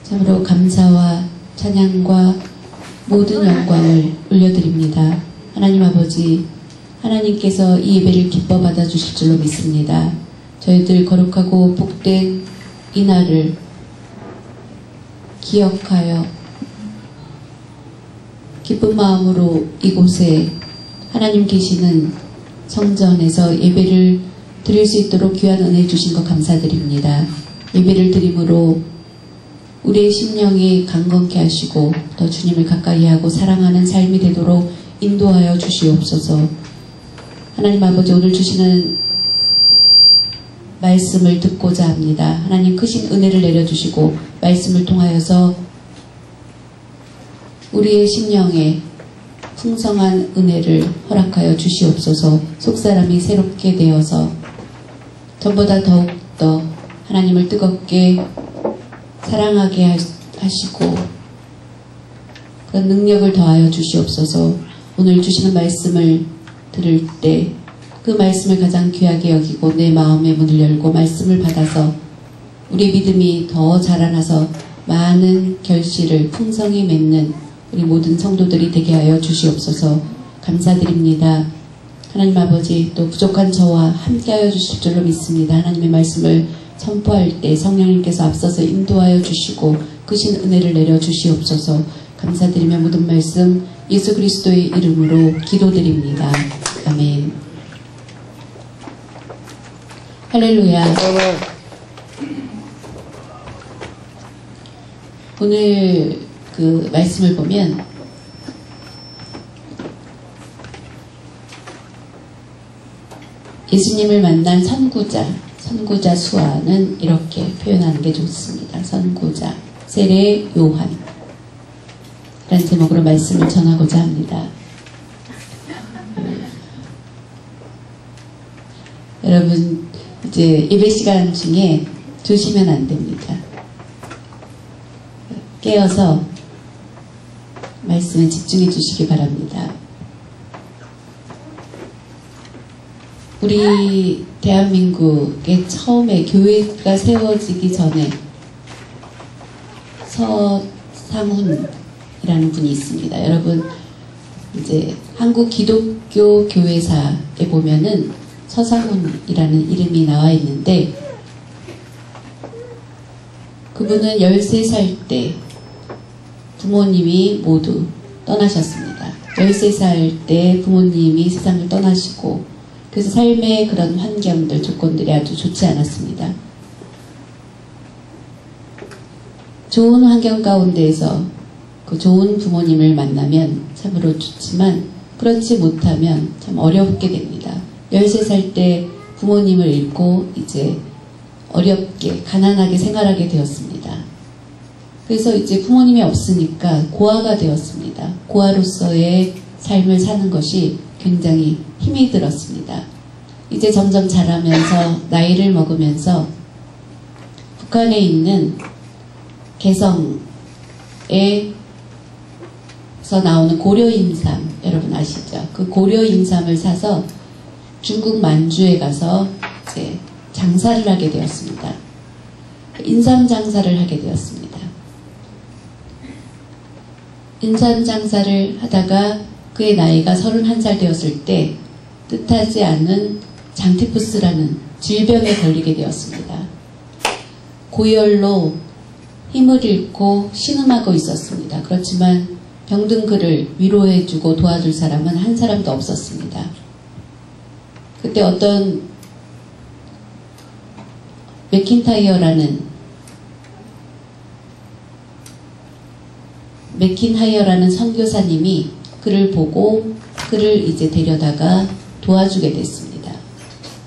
참으로 감사와 찬양과 모든 영광을 올려드립니다. 하나님 아버지, 하나님께서 이 예배를 기뻐 받아주실 줄로 믿습니다. 저희들 거룩하고 복된 이 날을 기억하여 기쁜 마음으로 이곳에 하나님 계시는 성전에서 예배를 드릴 수 있도록 귀한 은혜 주신 것 감사드립니다. 예배를 드림으로 우리의 심령이 강건케 하시고 더 주님을 가까이 하고 사랑하는 삶이 되도록 인도하여 주시옵소서. 하나님 아버지, 오늘 주시는 말씀을 듣고자 합니다. 하나님 크신 은혜를 내려주시고 말씀을 통하여서 우리의 심령에 풍성한 은혜를 허락하여 주시옵소서. 속사람이 새롭게 되어서 전보다 더욱더 하나님을 뜨겁게 사랑하게 하시고 그런 능력을 더하여 주시옵소서. 오늘 주시는 말씀을 들을 때 그 말씀을 가장 귀하게 여기고 내 마음의 문을 열고 말씀을 받아서 우리 믿음이 더 자라나서 많은 결실을 풍성히 맺는 우리 모든 성도들이 되게 하여 주시옵소서. 감사드립니다. 하나님 아버지, 또 부족한 저와 함께하여 주실 줄로 믿습니다. 하나님의 말씀을 선포할 때 성령님께서 앞서서 인도하여 주시고 크신 은혜를 내려 주시옵소서. 감사드리며 모든 말씀 예수 그리스도의 이름으로 기도드립니다. 아멘. 할렐루야. 오늘 그 말씀을 보면 예수님을 만난 선구자 수아는 이렇게 표현하는 게 좋습니다. 선구자 세례 요한 라는 제목으로 말씀을 전하고자 합니다. 여러분, 이제 예배 시간 중에 두시면 안 됩니다. 깨어서 말씀에 집중해 주시기 바랍니다. 우리 대한민국에 처음에 교회가 세워지기 전에 서상훈이라는 분이 있습니다. 여러분, 이제 한국 기독교 교회사에 보면은 서상훈이라는 이름이 나와 있는데, 그분은 13살 때 부모님이 모두 떠나셨습니다. 13살 때 부모님이 세상을 떠나시고, 그래서 삶의 그런 환경들, 조건들이 아주 좋지 않았습니다. 좋은 환경 가운데에서 그 좋은 부모님을 만나면 참으로 좋지만, 그렇지 못하면 참 어렵게 됩니다. 13살 때 부모님을 잃고 이제 어렵게 가난하게 생활하게 되었습니다. 그래서 이제 부모님이 없으니까 고아가 되었습니다. 고아로서의 삶을 사는 것이 굉장히 힘이 들었습니다. 이제 점점 자라면서 나이를 먹으면서 북한에 있는 개성에서 나오는 고려인삼, 여러분 아시죠? 그 고려인삼을 사서 중국 만주에 가서 이제 장사를 하게 되었습니다. 인삼 장사를 하게 되었습니다. 인삼 장사를 하다가 그의 나이가 31살 되었을 때 뜻하지 않은 장티푸스라는 질병에 걸리게 되었습니다. 고열로 힘을 잃고 신음하고 있었습니다. 그렇지만 병든 그를 위로해주고 도와줄 사람은 한 사람도 없었습니다. 그때 어떤 맥킨하이어라는 선교사님이 그를 보고 그를 이제 데려다가 도와주게 됐습니다.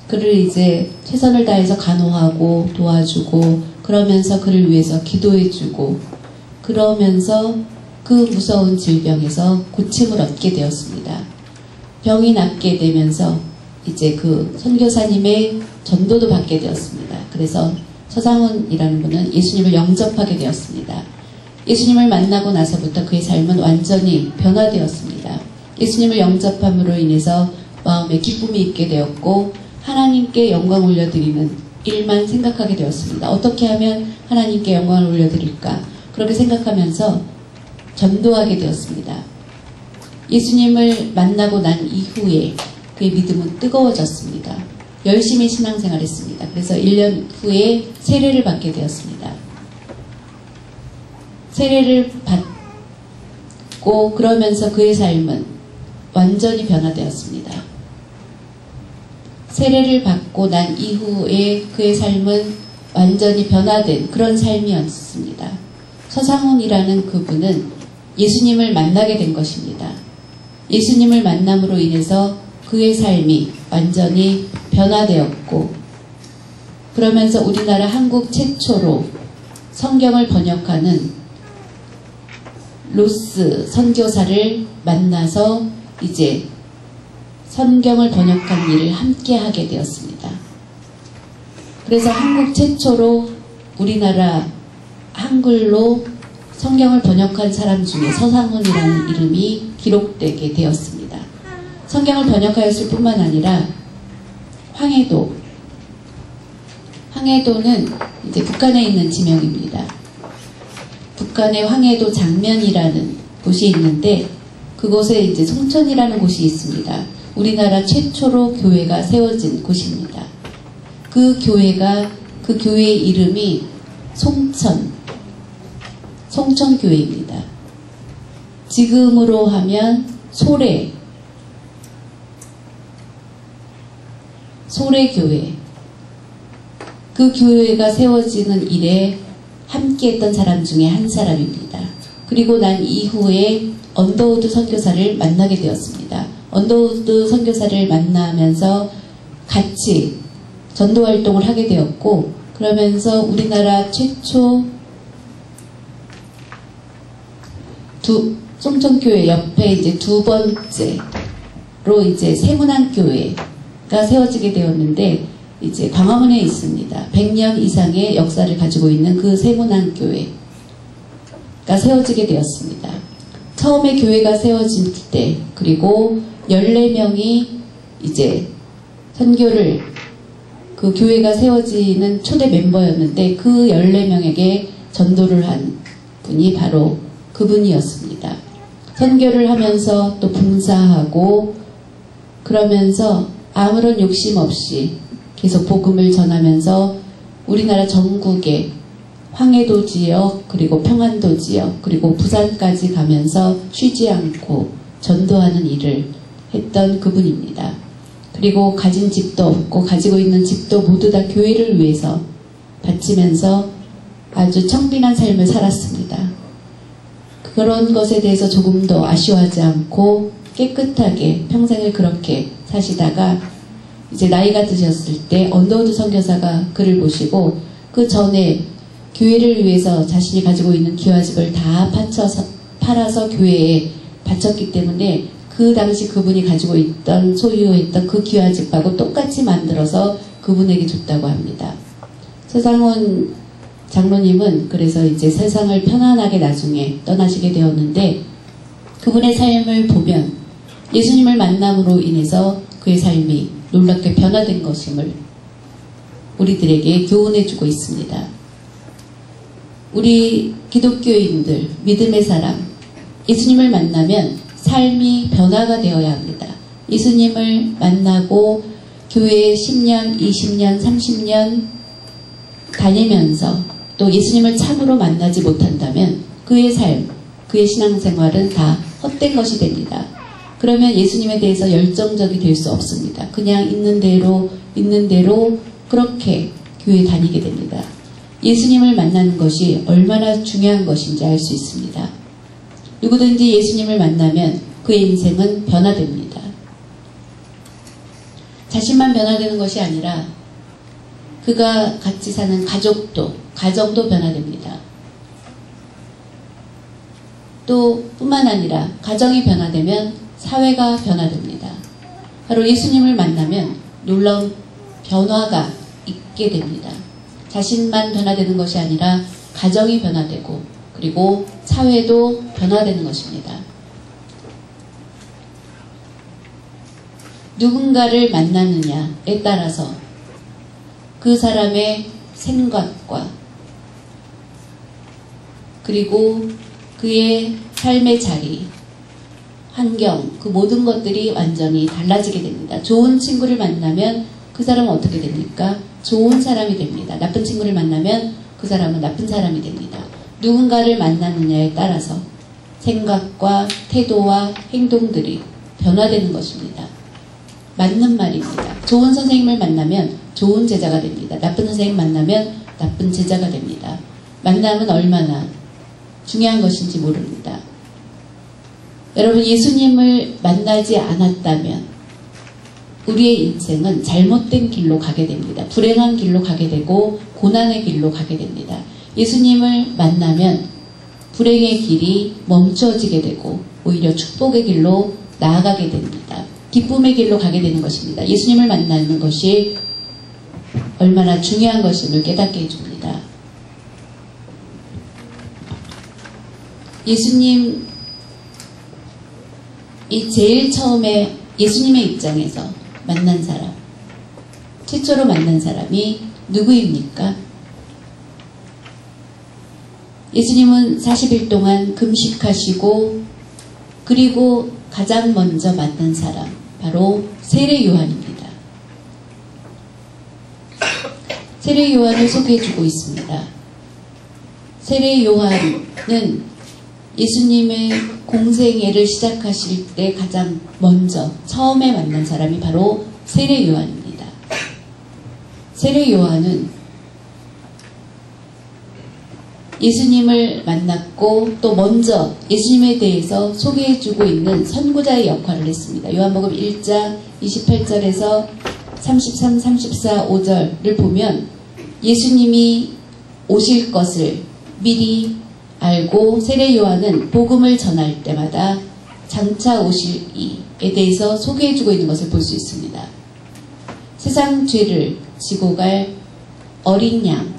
그를 이제 최선을 다해서 간호하고 도와주고 그러면서 그를 위해서 기도해주고 그러면서 그 무서운 질병에서 고침을 얻게 되었습니다. 병이 낫게 되면서 이제 그 선교사님의 전도도 받게 되었습니다. 그래서 서상훈이라는 분은 예수님을 영접하게 되었습니다. 예수님을 만나고 나서부터 그의 삶은 완전히 변화되었습니다. 예수님을 영접함으로 인해서 마음에 기쁨이 있게 되었고 하나님께 영광 올려드리는 일만 생각하게 되었습니다. 어떻게 하면 하나님께 영광을 올려드릴까? 그렇게 생각하면서 전도하게 되었습니다. 예수님을 만나고 난 이후에 그의 믿음은 뜨거워졌습니다. 열심히 신앙생활했습니다. 그래서 1년 후에 세례를 받게 되었습니다. 세례를 받고 그러면서 그의 삶은 완전히 변화되었습니다. 세례를 받고 난 이후에 그의 삶은 완전히 변화된 그런 삶이었습니다. 서상훈이라는 그분은 예수님을 만나게 된 것입니다. 예수님을 만남으로 인해서 그의 삶이 완전히 변화되었고, 그러면서 우리나라 한국 최초로 성경을 번역하는 로스 선교사를 만나서 이제 성경을 번역한 일을 함께 하게 되었습니다. 그래서 한국 최초로 우리나라 한글로 성경을 번역한 사람 중에 서상훈이라는 이름이 기록되게 되었습니다. 성경을 번역하였을 뿐만 아니라 황해도는 이제 북한에 있는 지명입니다. 북한의 황해도 장면이라는 곳이 있는데 그곳에 이제 송천이라는 곳이 있습니다. 우리나라 최초로 교회가 세워진 곳입니다. 그 교회의 이름이 송천교회입니다. 지금으로 하면 소래교회. 그 교회가 세워지는 일에 함께했던 사람 중에 한 사람입니다. 그리고 난 이후에 언더우드 선교사를 만나게 되었습니다. 언더우드 선교사를 만나면서 같이 전도 활동을 하게 되었고, 그러면서 우리나라 최초 송천교회 옆에 이제 두 번째로 이제 세문안교회가 세워지게 되었는데, 이제 광화문에 있습니다. 100년 이상의 역사를 가지고 있는 그 세문안교회가 세워지게 되었습니다. 처음에 교회가 세워질 때, 그리고 14명이 이제 선교를, 그 교회가 세워지는 초대 멤버였는데 그 14명에게 전도를 한 분이 바로 그분이었습니다. 선교를 하면서 또 봉사하고 그러면서 아무런 욕심 없이 계속 복음을 전하면서 우리나라 전국에 황해도 지역, 그리고 평안도 지역, 그리고 부산까지 가면서 쉬지 않고 전도하는 일을 했던 그분입니다. 그리고 가진 집도 없고 가지고 있는 집도 모두 다 교회를 위해서 바치면서 아주 청빈한 삶을 살았습니다. 그런 것에 대해서 조금도 아쉬워하지 않고 깨끗하게 평생을 그렇게 사시다가 이제 나이가 드셨을 때 언더우드 선교사가 그를 보시고 그 전에 교회를 위해서 자신이 가지고 있는 기와집을 다 팔아서 교회에 바쳤기 때문에 그 당시 그분이 가지고 있던 소유했던 그 기와집하고 똑같이 만들어서 그분에게 줬다고 합니다. 서상훈 장로님은 그래서 이제 세상을 편안하게 나중에 떠나시게 되었는데, 그분의 삶을 보면 예수님을 만남으로 인해서 그의 삶이 놀랍게 변화된 것임을 우리들에게 교훈해주고 있습니다. 우리 기독교인들, 믿음의 사람, 예수님을 만나면 삶이 변화가 되어야 합니다. 예수님을 만나고 교회에 10년, 20년, 30년 다니면서 또 예수님을 참으로 만나지 못한다면 그의 삶, 그의 신앙생활은 다 헛된 것이 됩니다. 그러면 예수님에 대해서 열정적이 될 수 없습니다. 그냥 있는 대로 그렇게 교회에 다니게 됩니다. 예수님을 만나는 것이 얼마나 중요한 것인지 알 수 있습니다. 누구든지 예수님을 만나면 그의 인생은 변화됩니다. 자신만 변화되는 것이 아니라 그가 같이 사는 가정도 변화됩니다. 또 뿐만 아니라 가정이 변화되면 사회가 변화됩니다. 바로 예수님을 만나면 놀라운 변화가 있게 됩니다. 자신만 변화되는 것이 아니라 가정이 변화되고 그리고 사회도 변화되는 것입니다. 누군가를 만나느냐에 따라서 그 사람의 생각과 그리고 그의 삶의 자리, 환경, 그 모든 것들이 완전히 달라지게 됩니다. 좋은 친구를 만나면 그 사람은 어떻게 됩니까? 좋은 사람이 됩니다. 나쁜 친구를 만나면 그 사람은 나쁜 사람이 됩니다. 누군가를 만나느냐에 따라서 생각과 태도와 행동들이 변화되는 것입니다. 맞는 말입니다. 좋은 선생님을 만나면 좋은 제자가 됩니다. 나쁜 선생님 만나면 나쁜 제자가 됩니다. 만남은 얼마나 중요한 것인지 모릅니다. 여러분, 예수님을 만나지 않았다면 우리의 인생은 잘못된 길로 가게 됩니다. 불행한 길로 가게 되고 고난의 길로 가게 됩니다. 예수님을 만나면 불행의 길이 멈춰지게 되고 오히려 축복의 길로 나아가게 됩니다. 기쁨의 길로 가게 되는 것입니다. 예수님을 만나는 것이 얼마나 중요한 것임을 깨닫게 해줍니다. 예수님이 제일 처음에 예수님의 입장에서 만난 사람, 최초로 만난 사람이 누구입니까? 예수님은 40일 동안 금식하시고 그리고 가장 먼저 만난 사람, 바로 세례 요한입니다. 세례 요한을 소개해주고 있습니다. 세례 요한은 예수님의 공생애를 시작하실 때 가장 먼저 처음에 만난 사람이 바로 세례 요한입니다. 세례 요한은 예수님을 만났고 또 먼저 예수님에 대해서 소개해주고 있는 선구자의 역할을 했습니다. 요한복음 1장 28절에서 33, 34, 5절을 보면 예수님이 오실 것을 미리 알고 세례 요한은 복음을 전할 때마다 장차 오실 이에 대해서 소개해주고 있는 것을 볼 수 있습니다. 세상 죄를 지고 갈 어린 양,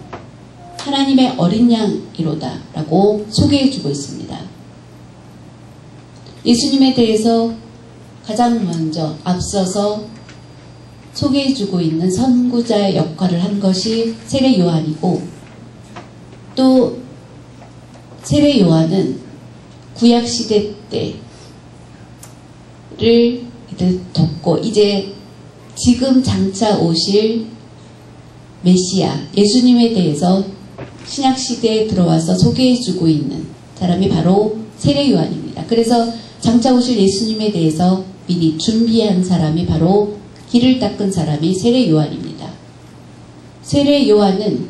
하나님의 어린 양이로다 라고 소개해주고 있습니다. 예수님에 대해서 가장 먼저 앞서서 소개해주고 있는 선구자의 역할을 한 것이 세례 요한이고, 또 세례 요한은 구약시대 때를 덮고 이제 지금 장차 오실 메시아 예수님에 대해서 신약시대에 들어와서 소개해주고 있는 사람이 바로 세례 요한입니다. 그래서 장차 오실 예수님에 대해서 미리 준비한 사람이 바로 길을 닦은 사람이 세례 요한입니다. 세례 요한은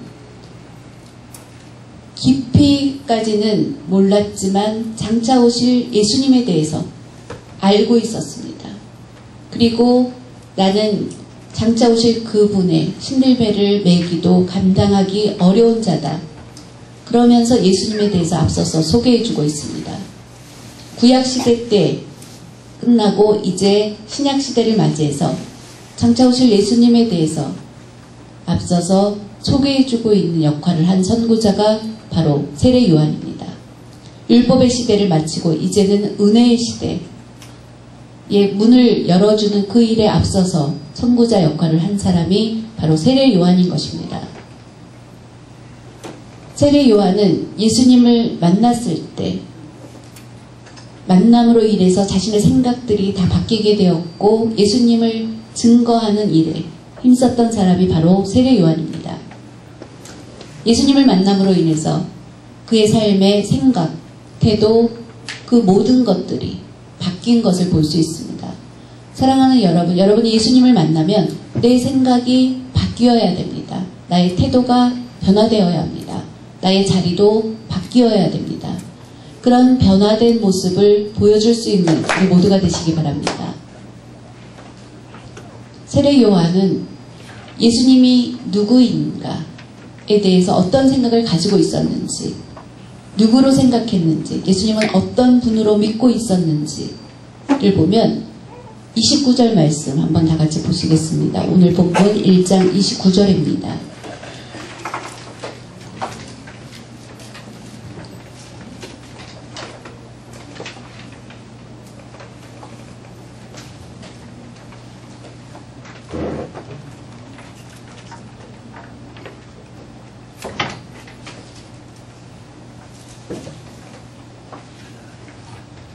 깊이까지는 몰랐지만 장차 오실 예수님에 대해서 알고 있었습니다. 그리고 나는 장차 오실 그분의 신들배를 매기도 감당하기 어려운 자다. 그러면서 예수님에 대해서 앞서서 소개해주고 있습니다. 구약시대 때 끝나고 이제 신약시대를 맞이해서 장차 오실 예수님에 대해서 앞서서 소개해주고 있는 역할을 한 선구자가 바로 세례 요한입니다. 율법의 시대를 마치고 이제는 은혜의 시대의 문을 열어주는 그 일에 앞서서 선구자 역할을 한 사람이 바로 세례 요한인 것입니다. 세례 요한은 예수님을 만났을 때 만남으로 인해서 자신의 생각들이 다 바뀌게 되었고 예수님을 증거하는 일에 힘썼던 사람이 바로 세례 요한입니다. 예수님을 만남으로 인해서 그의 삶의 생각, 태도, 그 모든 것들이 바뀐 것을 볼 수 있습니다. 사랑하는 여러분, 여러분이 예수님을 만나면 내 생각이 바뀌어야 됩니다. 나의 태도가 변화되어야 합니다. 나의 자리도 바뀌어야 됩니다. 그런 변화된 모습을 보여줄 수 있는 우리 모두가 되시기 바랍니다. 세례 요한은 예수님이 누구인가에 대해서 어떤 생각을 가지고 있었는지, 누구로 생각했는지, 예수님은 어떤 분으로 믿고 있었는지를 보면 29절 말씀 한번 다 같이 보시겠습니다. 오늘 본문 1장 29절입니다.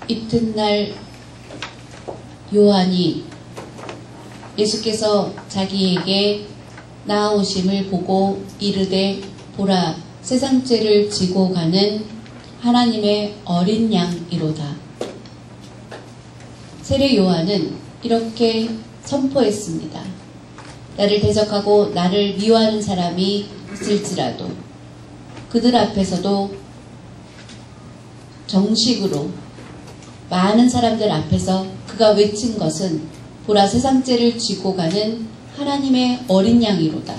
이튿날 요한이 예수께서 자기에게 나아오심을 보고 이르되 보라 세상죄를 지고 가는 하나님의 어린 양이로다. 세례 요한은 이렇게 선포했습니다. 나를 대적하고 나를 미워하는 사람이 있을지라도 그들 앞에서도 정식으로 많은 사람들 앞에서 그가 외친 것은 보라 세상죄를 쥐고 가는 하나님의 어린 양이로다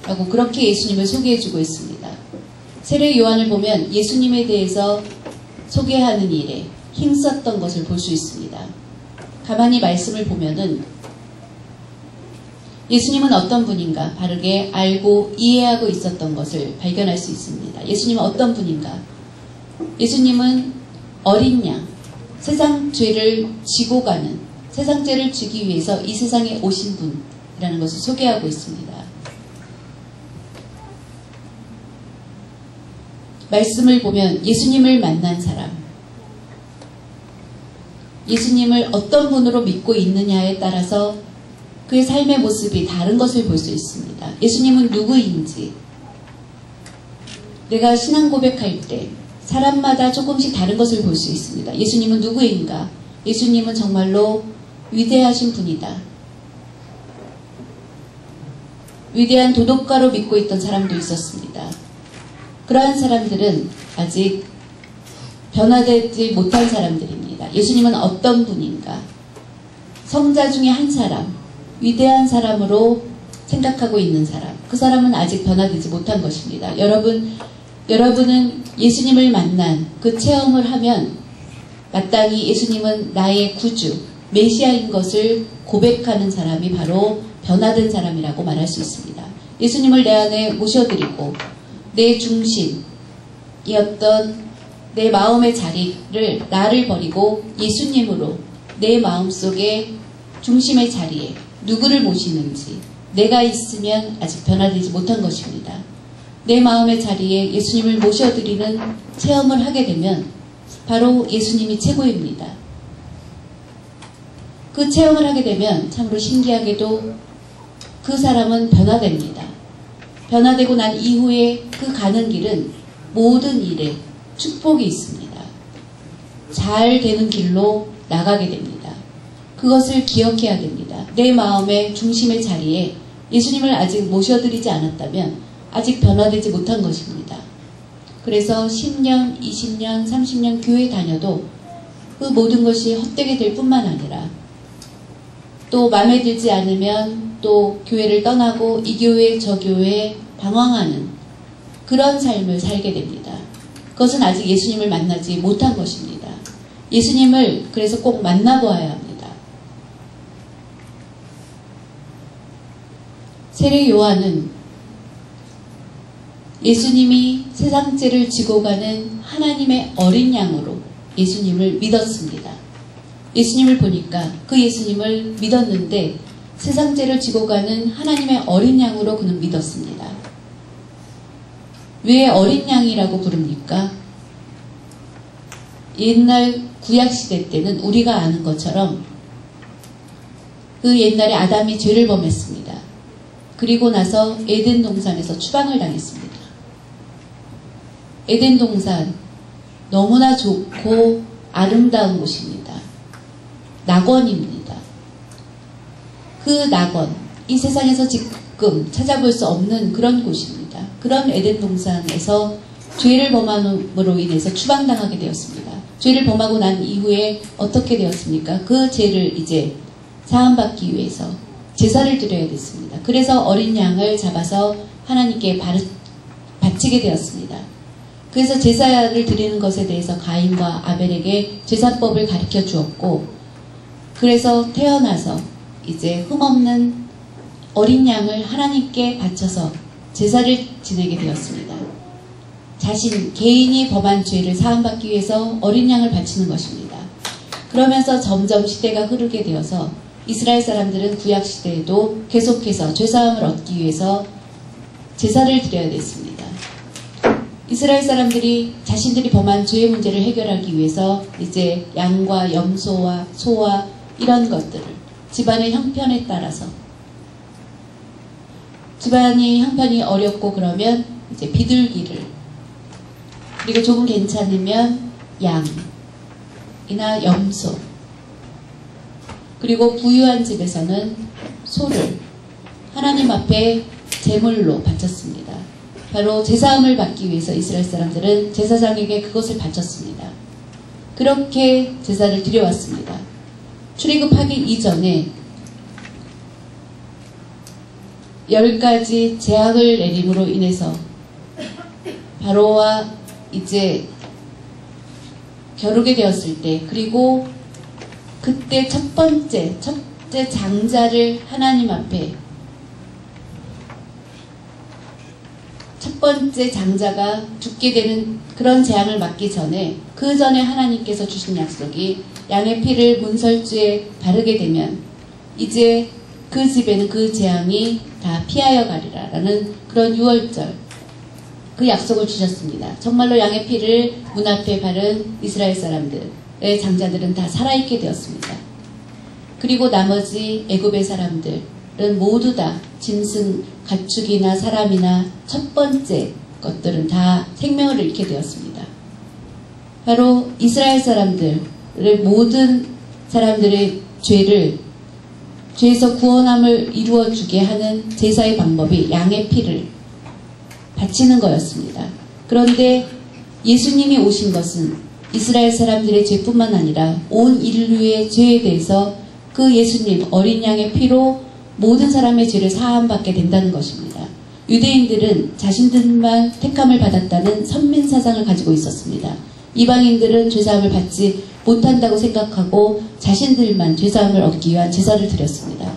라고 그렇게 예수님을 소개해주고 있습니다. 세례 요한을 보면 예수님에 대해서 소개하는 일에 힘썼던 것을 볼 수 있습니다. 가만히 말씀을 보면은 예수님은 어떤 분인가 바르게 알고 이해하고 있었던 것을 발견할 수 있습니다. 예수님은 어떤 분인가? 예수님은 어린 양, 세상 죄를 지고 가는, 세상 죄를 지기 위해서 이 세상에 오신 분이라는 것을 소개하고 있습니다. 말씀을 보면 예수님을 만난 사람, 예수님을 어떤 분으로 믿고 있느냐에 따라서 그의 삶의 모습이 다른 것을 볼 수 있습니다. 예수님은 누구인지 내가 신앙 고백할 때 사람마다 조금씩 다른 것을 볼 수 있습니다. 예수님은 누구인가? 예수님은 정말로 위대하신 분이다. 위대한 도덕가로 믿고 있던 사람도 있었습니다. 그러한 사람들은 아직 변화되지 못한 사람들입니다. 예수님은 어떤 분인가? 성자 중에 한 사람, 위대한 사람으로 생각하고 있는 사람, 그 사람은 아직 변화되지 못한 것입니다. 여러분은 예수님을 만난 그 체험을 하면 마땅히 예수님은 나의 구주, 메시아인 것을 고백하는 사람이 바로 변화된 사람이라고 말할 수 있습니다. 예수님을 내 안에 모셔드리고 내 중심이었던 내 마음의 자리를 나를 버리고 예수님으로 내 마음속에 중심의 자리에 누구를 모시는지 내가 있으면 아직 변화되지 못한 것입니다. 내 마음의 자리에 예수님을 모셔드리는 체험을 하게 되면 바로 예수님이 최고입니다. 그 체험을 하게 되면 참으로 신기하게도 그 사람은 변화됩니다. 변화되고 난 이후에 그 가는 길은 모든 일에 축복이 있습니다. 잘 되는 길로 나가게 됩니다. 그것을 기억해야 됩니다. 내 마음의 중심의 자리에 예수님을 아직 모셔드리지 않았다면 아직 변화되지 못한 것입니다. 그래서 10년, 20년, 30년 교회 다녀도 그 모든 것이 헛되게 될 뿐만 아니라 또 마음에 들지 않으면 또 교회를 떠나고 이 교회 저 교회에 방황하는 그런 삶을 살게 됩니다. 그것은 아직 예수님을 만나지 못한 것입니다. 예수님을 그래서 꼭 만나보아야 합니다. 세례 요한은 예수님이 세상죄를 지고 가는 하나님의 어린 양으로 예수님을 믿었습니다. 예수님을 보니까 그 예수님을 믿었는데 세상죄를 지고 가는 하나님의 어린 양으로 그는 믿었습니다. 왜 어린 양이라고 부릅니까? 옛날 구약시대 때는 우리가 아는 것처럼 그 옛날에 아담이 죄를 범했습니다. 그리고 나서 에덴 동산에서 추방을 당했습니다. 에덴 동산 너무나 좋고 아름다운 곳입니다. 낙원입니다. 그 낙원, 이 세상에서 지금 찾아볼 수 없는 그런 곳입니다. 그런 에덴 동산에서 죄를 범함으로 인해서 추방당하게 되었습니다. 죄를 범하고 난 이후에 어떻게 되었습니까? 그 죄를 이제 사함받기 위해서 제사를 드려야 됐습니다. 그래서 어린 양을 잡아서 하나님께 바치게 되었습니다. 그래서 제사를 드리는 것에 대해서 가인과 아벨에게 제사법을 가르쳐 주었고, 그래서 태어나서 이제 흠없는 어린 양을 하나님께 바쳐서 제사를 지내게 되었습니다. 개인이 범한 죄를 사함받기 위해서 어린 양을 바치는 것입니다. 그러면서 점점 시대가 흐르게 되어서 이스라엘 사람들은 구약시대에도 계속해서 죄사함을 얻기 위해서 제사를 드려야 됐습니다. 이스라엘 사람들이 자신들이 범한 죄의 문제를 해결하기 위해서 이제 양과 염소와 소와 이런 것들을 집안의 형편에 따라서, 집안이 형편이 어렵고 그러면 이제 비둘기를, 그리고 조금 괜찮으면 양이나 염소, 그리고 부유한 집에서는 소를 하나님 앞에 제물로 바쳤습니다. 바로 제사함을 받기 위해서 이스라엘 사람들은 제사장에게 그것을 바쳤습니다. 그렇게 제사를 드려왔습니다. 출애굽하기 이전에 10가지 재앙을 내림으로 인해서 바로와 이제 겨루게 되었을 때, 그리고 그때 첫째 장자를 하나님 앞에, 첫 번째 장자가 죽게 되는 그런 재앙을 맞기 전에, 그 전에 하나님께서 주신 약속이 양의 피를 문설주에 바르게 되면 이제 그 집에는 그 재앙이 다 피하여 가리라 라는 그런 유월절, 그 약속을 주셨습니다. 정말로 양의 피를 문 앞에 바른 이스라엘 사람들의 장자들은 다 살아있게 되었습니다. 그리고 나머지 애굽의 사람들은 모두 다 짐승, 가축이나 사람이나 첫 번째 것들은 다 생명을 잃게 되었습니다. 바로 이스라엘 사람들의 모든 사람들의 죄에서 구원함을 이루어주게 하는 제사의 방법이 양의 피를 바치는 거였습니다. 그런데 예수님이 오신 것은 이스라엘 사람들의 죄뿐만 아니라 온 인류의 죄에 대해서 그 예수님 어린 양의 피로 모든 사람의 죄를 사함받게 된다는 것입니다. 유대인들은 자신들만 택함을 받았다는 선민사상을 가지고 있었습니다. 이방인들은 죄사함을 받지 못한다고 생각하고 자신들만 죄사함을 얻기 위한 제사를 드렸습니다.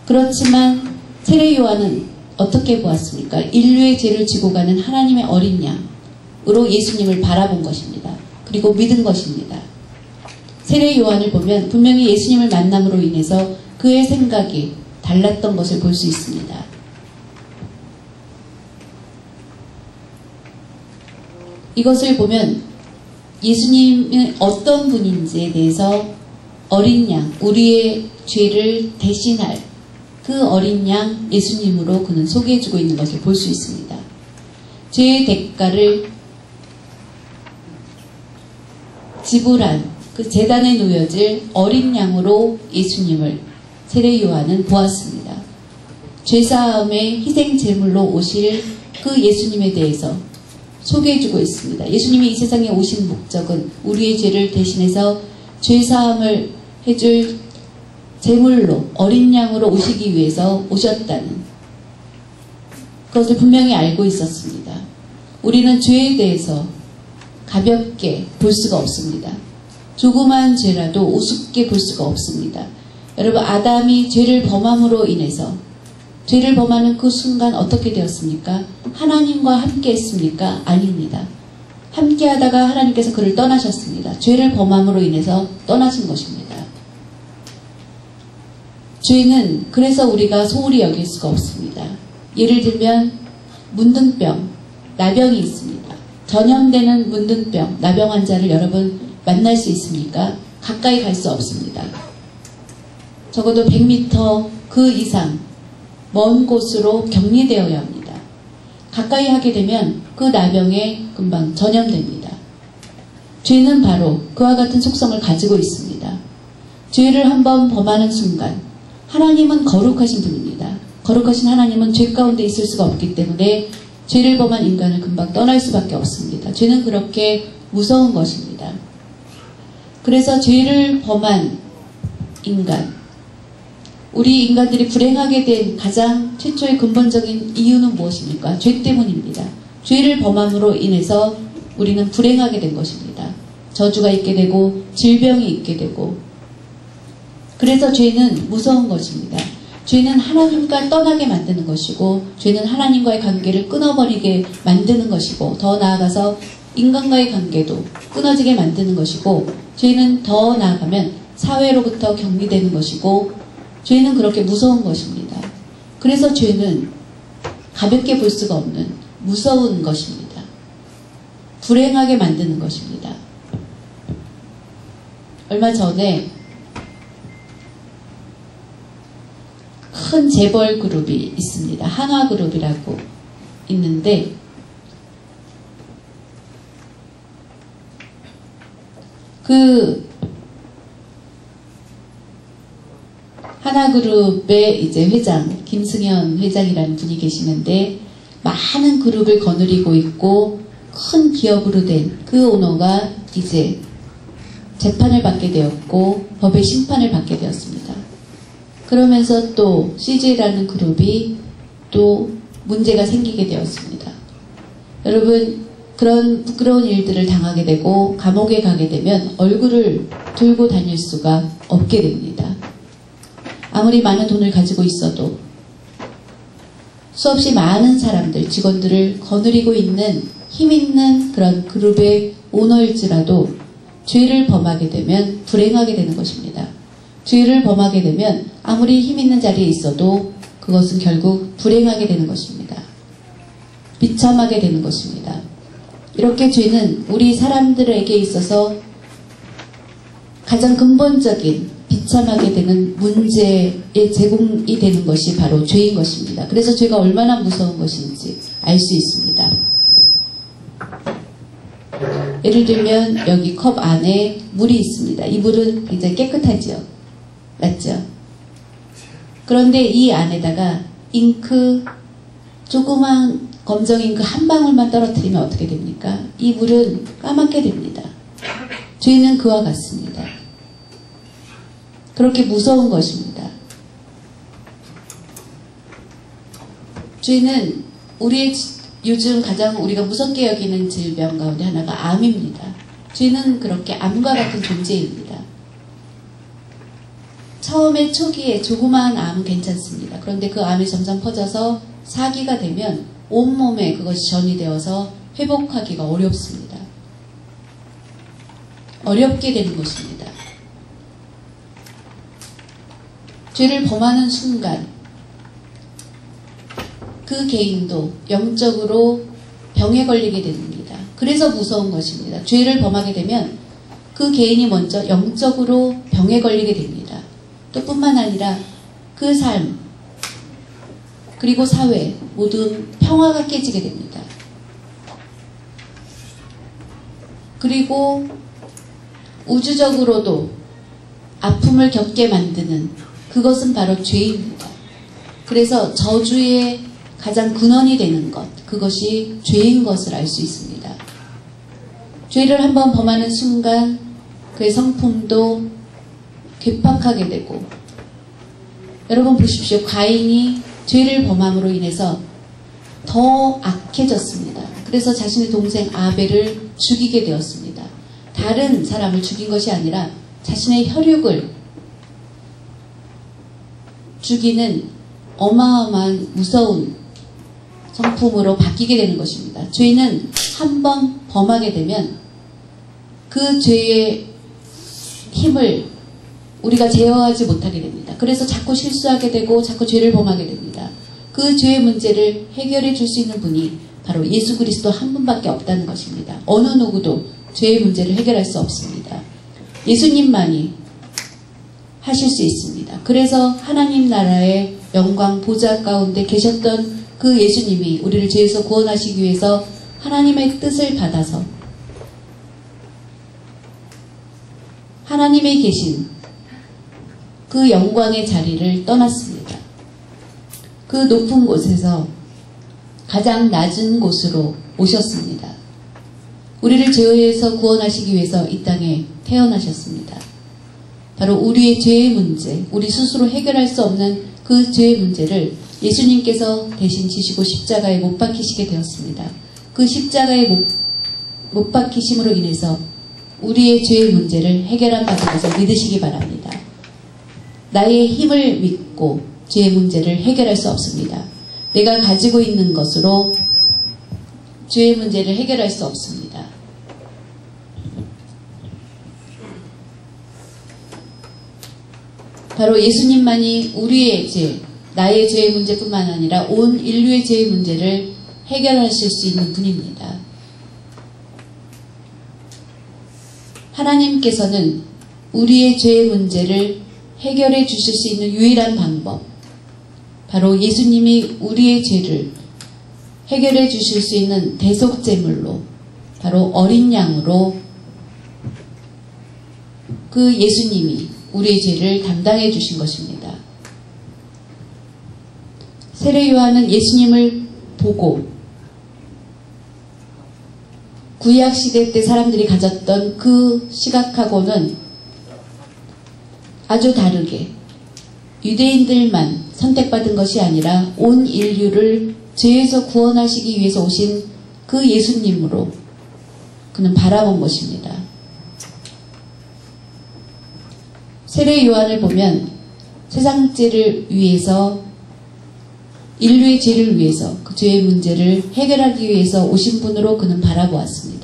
그렇지만 세례 요한은 어떻게 보았습니까? 인류의 죄를 지고 가는 하나님의 어린 양으로 예수님을 바라본 것입니다. 그리고 믿은 것입니다. 세례 요한을 보면 분명히 예수님을 만남으로 인해서 그의 생각이 달랐던 것을 볼 수 있습니다. 이것을 보면 예수님은 어떤 분인지에 대해서 어린 양, 우리의 죄를 대신할 그 어린 양 예수님으로 그는 소개해주고 있는 것을 볼 수 있습니다. 죄의 대가를 지불한 그 제단에 놓여질 어린 양으로 예수님을 세례 요한은 보았습니다. 죄사함의 희생 제물로 오실 그 예수님에 대해서 소개해주고 있습니다. 예수님이 이 세상에 오신 목적은 우리의 죄를 대신해서 죄사함을 해줄 제물로 어린 양으로 오시기 위해서 오셨다는 그것을 분명히 알고 있었습니다. 우리는 죄에 대해서 가볍게 볼 수가 없습니다. 조그만 죄라도 우습게 볼 수가 없습니다. 여러분, 아담이 죄를 범함으로 인해서 죄를 범하는 그 순간 어떻게 되었습니까? 하나님과 함께 했습니까? 아닙니다. 함께 하다가 하나님께서 그를 떠나셨습니다. 죄를 범함으로 인해서 떠나신 것입니다. 죄는 그래서 우리가 소홀히 여길 수가 없습니다. 예를 들면 문둥병, 나병이 있습니다. 전염되는 문둥병, 나병 환자를 여러분 만날 수 있습니까? 가까이 갈 수 없습니다. 적어도 100m 그 이상 먼 곳으로 격리되어야 합니다. 가까이 하게 되면 그 나병에 금방 전염됩니다. 죄는 바로 그와 같은 속성을 가지고 있습니다. 죄를 한번 범하는 순간 하나님은 거룩하신 분입니다. 거룩하신 하나님은 죄 가운데 있을 수가 없기 때문에 죄를 범한 인간을 금방 떠날 수밖에 없습니다. 죄는 그렇게 무서운 것입니다. 그래서 죄를 범한 인간, 우리 인간들이 불행하게 된 가장 최초의 근본적인 이유는 무엇입니까? 죄 때문입니다. 죄를 범함으로 인해서 우리는 불행하게 된 것입니다. 저주가 있게 되고 질병이 있게 되고, 그래서 죄는 무서운 것입니다. 죄는 하나님과 떠나게 만드는 것이고, 죄는 하나님과의 관계를 끊어버리게 만드는 것이고, 더 나아가서 인간과의 관계도 끊어지게 만드는 것이고, 죄는 더 나아가면 사회로부터 격리되는 것이고, 죄는 그렇게 무서운 것입니다. 그래서 죄는 가볍게 볼 수가 없는 무서운 것입니다. 불행하게 만드는 것입니다. 얼마 전에 큰 재벌 그룹이 있습니다. 한화그룹이라고 있는데 그 하나그룹의 이제 회장 김승현 회장이라는 분이 계시는데 많은 그룹을 거느리고 있고 큰 기업으로 된 그 오너가 이제 재판을 받게 되었고 법의 심판을 받게 되었습니다. 그러면서 또 CJ라는 그룹이 또 문제가 생기게 되었습니다. 여러분, 그런 부끄러운 일들을 당하게 되고 감옥에 가게 되면 얼굴을 들고 다닐 수가 없게 됩니다. 아무리 많은 돈을 가지고 있어도 수없이 많은 사람들, 직원들을 거느리고 있는 힘 있는 그런 그룹의 오너일지라도 죄를 범하게 되면 불행하게 되는 것입니다. 죄를 범하게 되면 아무리 힘 있는 자리에 있어도 그것은 결국 불행하게 되는 것입니다. 비참하게 되는 것입니다. 이렇게 죄는 우리 사람들에게 있어서 가장 근본적인 비참하게 되는 문제의 제공이 되는 것이 바로 죄인 것입니다. 그래서 죄가 얼마나 무서운 것인지 알 수 있습니다. 예를 들면 여기 컵 안에 물이 있습니다. 이 물은 굉장히 깨끗하죠. 맞죠? 그런데 이 안에다가 잉크, 조그만 검정 잉크 한 방울만 떨어뜨리면 어떻게 됩니까? 이 물은 까맣게 됩니다. 죄는 그와 같습니다. 그렇게 무서운 것입니다. 죄는 우리의 요즘 가장 우리가 무섭게 여기는 질병 가운데 하나가 암입니다. 죄는 그렇게 암과 같은 존재입니다. 처음에 초기에 조그마한 암은 괜찮습니다. 그런데 그 암이 점점 퍼져서 사기가 되면 온몸에 그것이 전이되어서 회복하기가 어렵습니다. 어렵게 되는 것입니다. 죄를 범하는 순간 그 개인도 영적으로 병에 걸리게 됩니다. 그래서 무서운 것입니다. 죄를 범하게 되면 그 개인이 먼저 영적으로 병에 걸리게 됩니다. 또 뿐만 아니라 그 삶 그리고 사회 모든 평화가 깨지게 됩니다. 그리고 우주적으로도 아픔을 겪게 만드는 그것은 바로 죄입니다. 그래서 저주의 가장 근원이 되는 것, 그것이 죄인 것을 알 수 있습니다. 죄를 한번 범하는 순간 그의 성품도 괴팍하게 되고, 여러분 보십시오. 가인이 죄를 범함으로 인해서 더 악해졌습니다. 그래서 자신의 동생 아벨을 죽이게 되었습니다. 다른 사람을 죽인 것이 아니라 자신의 혈육을 죽이는 어마어마한 무서운 성품으로 바뀌게 되는 것입니다. 죄는 한번 범하게 되면 그 죄의 힘을 우리가 제어하지 못하게 됩니다. 그래서 자꾸 실수하게 되고 자꾸 죄를 범하게 됩니다. 그 죄의 문제를 해결해 줄 수 있는 분이 바로 예수 그리스도 한 분밖에 없다는 것입니다. 어느 누구도 죄의 문제를 해결할 수 없습니다. 예수님만이 하실 수 있습니다. 그래서 하나님 나라의 영광 보좌 가운데 계셨던 그 예수님이 우리를 죄에서 구원하시기 위해서 하나님의 뜻을 받아서 하나님의 계신 그 영광의 자리를 떠났습니다. 그 높은 곳에서 가장 낮은 곳으로 오셨습니다. 우리를 죄에서 구원하시기 위해서 이 땅에 태어나셨습니다. 바로 우리의 죄의 문제, 우리 스스로 해결할 수 없는 그 죄의 문제를 예수님께서 대신 지시고 십자가에 못 박히시게 되었습니다. 그 십자가에 못 박히심으로 인해서 우리의 죄의 문제를 해결한 바인 것을 믿으시기 바랍니다. 나의 힘을 믿고 죄의 문제를 해결할 수 없습니다. 내가 가지고 있는 것으로 죄의 문제를 해결할 수 없습니다. 바로 예수님만이 우리의 죄, 나의 죄의 문제뿐만 아니라 온 인류의 죄의 문제를 해결하실 수 있는 분입니다. 하나님께서는 우리의 죄의 문제를 해결해 주실 수 있는 유일한 방법, 바로 예수님이 우리의 죄를 해결해 주실 수 있는 대속제물로, 바로 어린 양으로 그 예수님이 우리의 죄를 담당해 주신 것입니다. 세례 요한은 예수님을 보고 구약 시대 때 사람들이 가졌던 그 시각하고는 아주 다르게 유대인들만 선택받은 것이 아니라 온 인류를 죄에서 구원하시기 위해서 오신 그 예수님으로 그는 바라본 것입니다. 세례 요한을 보면 세상 죄를 위해서, 인류의 죄를 위해서, 그 죄의 문제를 해결하기 위해서 오신 분으로 그는 바라보았습니다.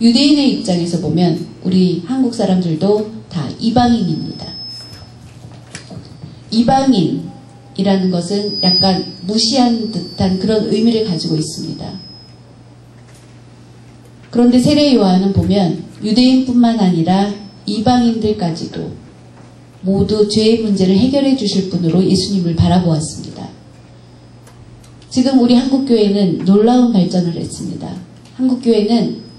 유대인의 입장에서 보면 우리 한국 사람들도 다 이방인입니다. 이방인이라는 것은 약간 무시한 듯한 그런 의미를 가지고 있습니다. 그런데 세례 요한은 보면 유대인뿐만 아니라 이방인들까지도 모두 죄의 문제를 해결해 주실 분으로 예수님을 바라보았습니다. 지금 우리 한국교회는 놀라운 발전을 했습니다. 한국교회는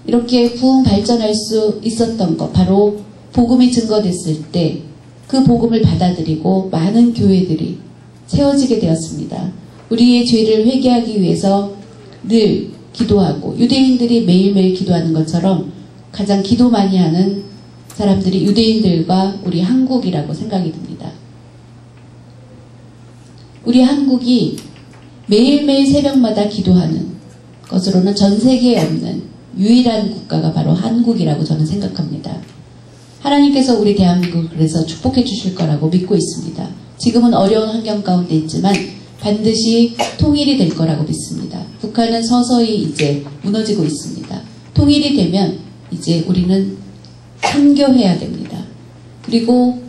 이렇게 부흥 발전할 수 있었던 것, 바로 복음이 증거됐을 때 그 복음을 받아들이고 많은 교회들이 세워지게 되었습니다. 우리의 죄를 회개하기 위해서 늘 기도하고, 유대인들이 매일매일 기도하는 것처럼 가장 기도 많이 하는 사람들이 유대인들과 우리 한국이라고 생각이 듭니다. 우리 한국이 매일매일 새벽마다 기도하는 것으로는 전 세계에 없는 유일한 국가가 바로 한국이라고 저는 생각합니다. 하나님께서 우리 대한민국을 그래서 축복해 주실 거라고 믿고 있습니다. 지금은 어려운 환경 가운데 있지만 반드시 통일이 될 거라고 믿습니다. 북한은 서서히 이제 무너지고 있습니다. 통일이 되면 이제 우리는 선교해야 됩니다. 그리고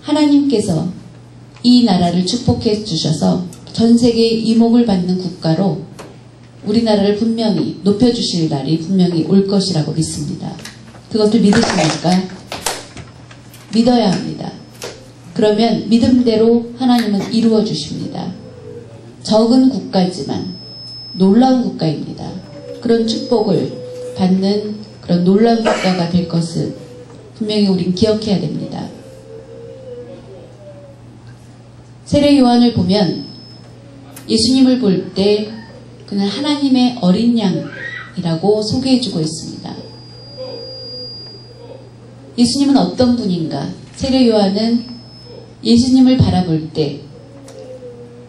하나님께서 이 나라를 축복해 주셔서 전 세계의 이목을 받는 국가로 우리나라를 분명히 높여주실 날이 분명히 올 것이라고 믿습니다. 그것을 믿으십니까? 믿어야 합니다. 그러면 믿음대로 하나님은 이루어 주십니다. 적은 국가지만 놀라운 국가입니다. 그런 축복을 받는 그런 놀라운 국가가 될 것을 분명히 우린 기억해야 됩니다. 세례 요한을 보면 예수님을 볼 때 그는 하나님의 어린 양이라고 소개해주고 있습니다. 예수님은 어떤 분인가? 세례 요한은 예수님을 바라볼 때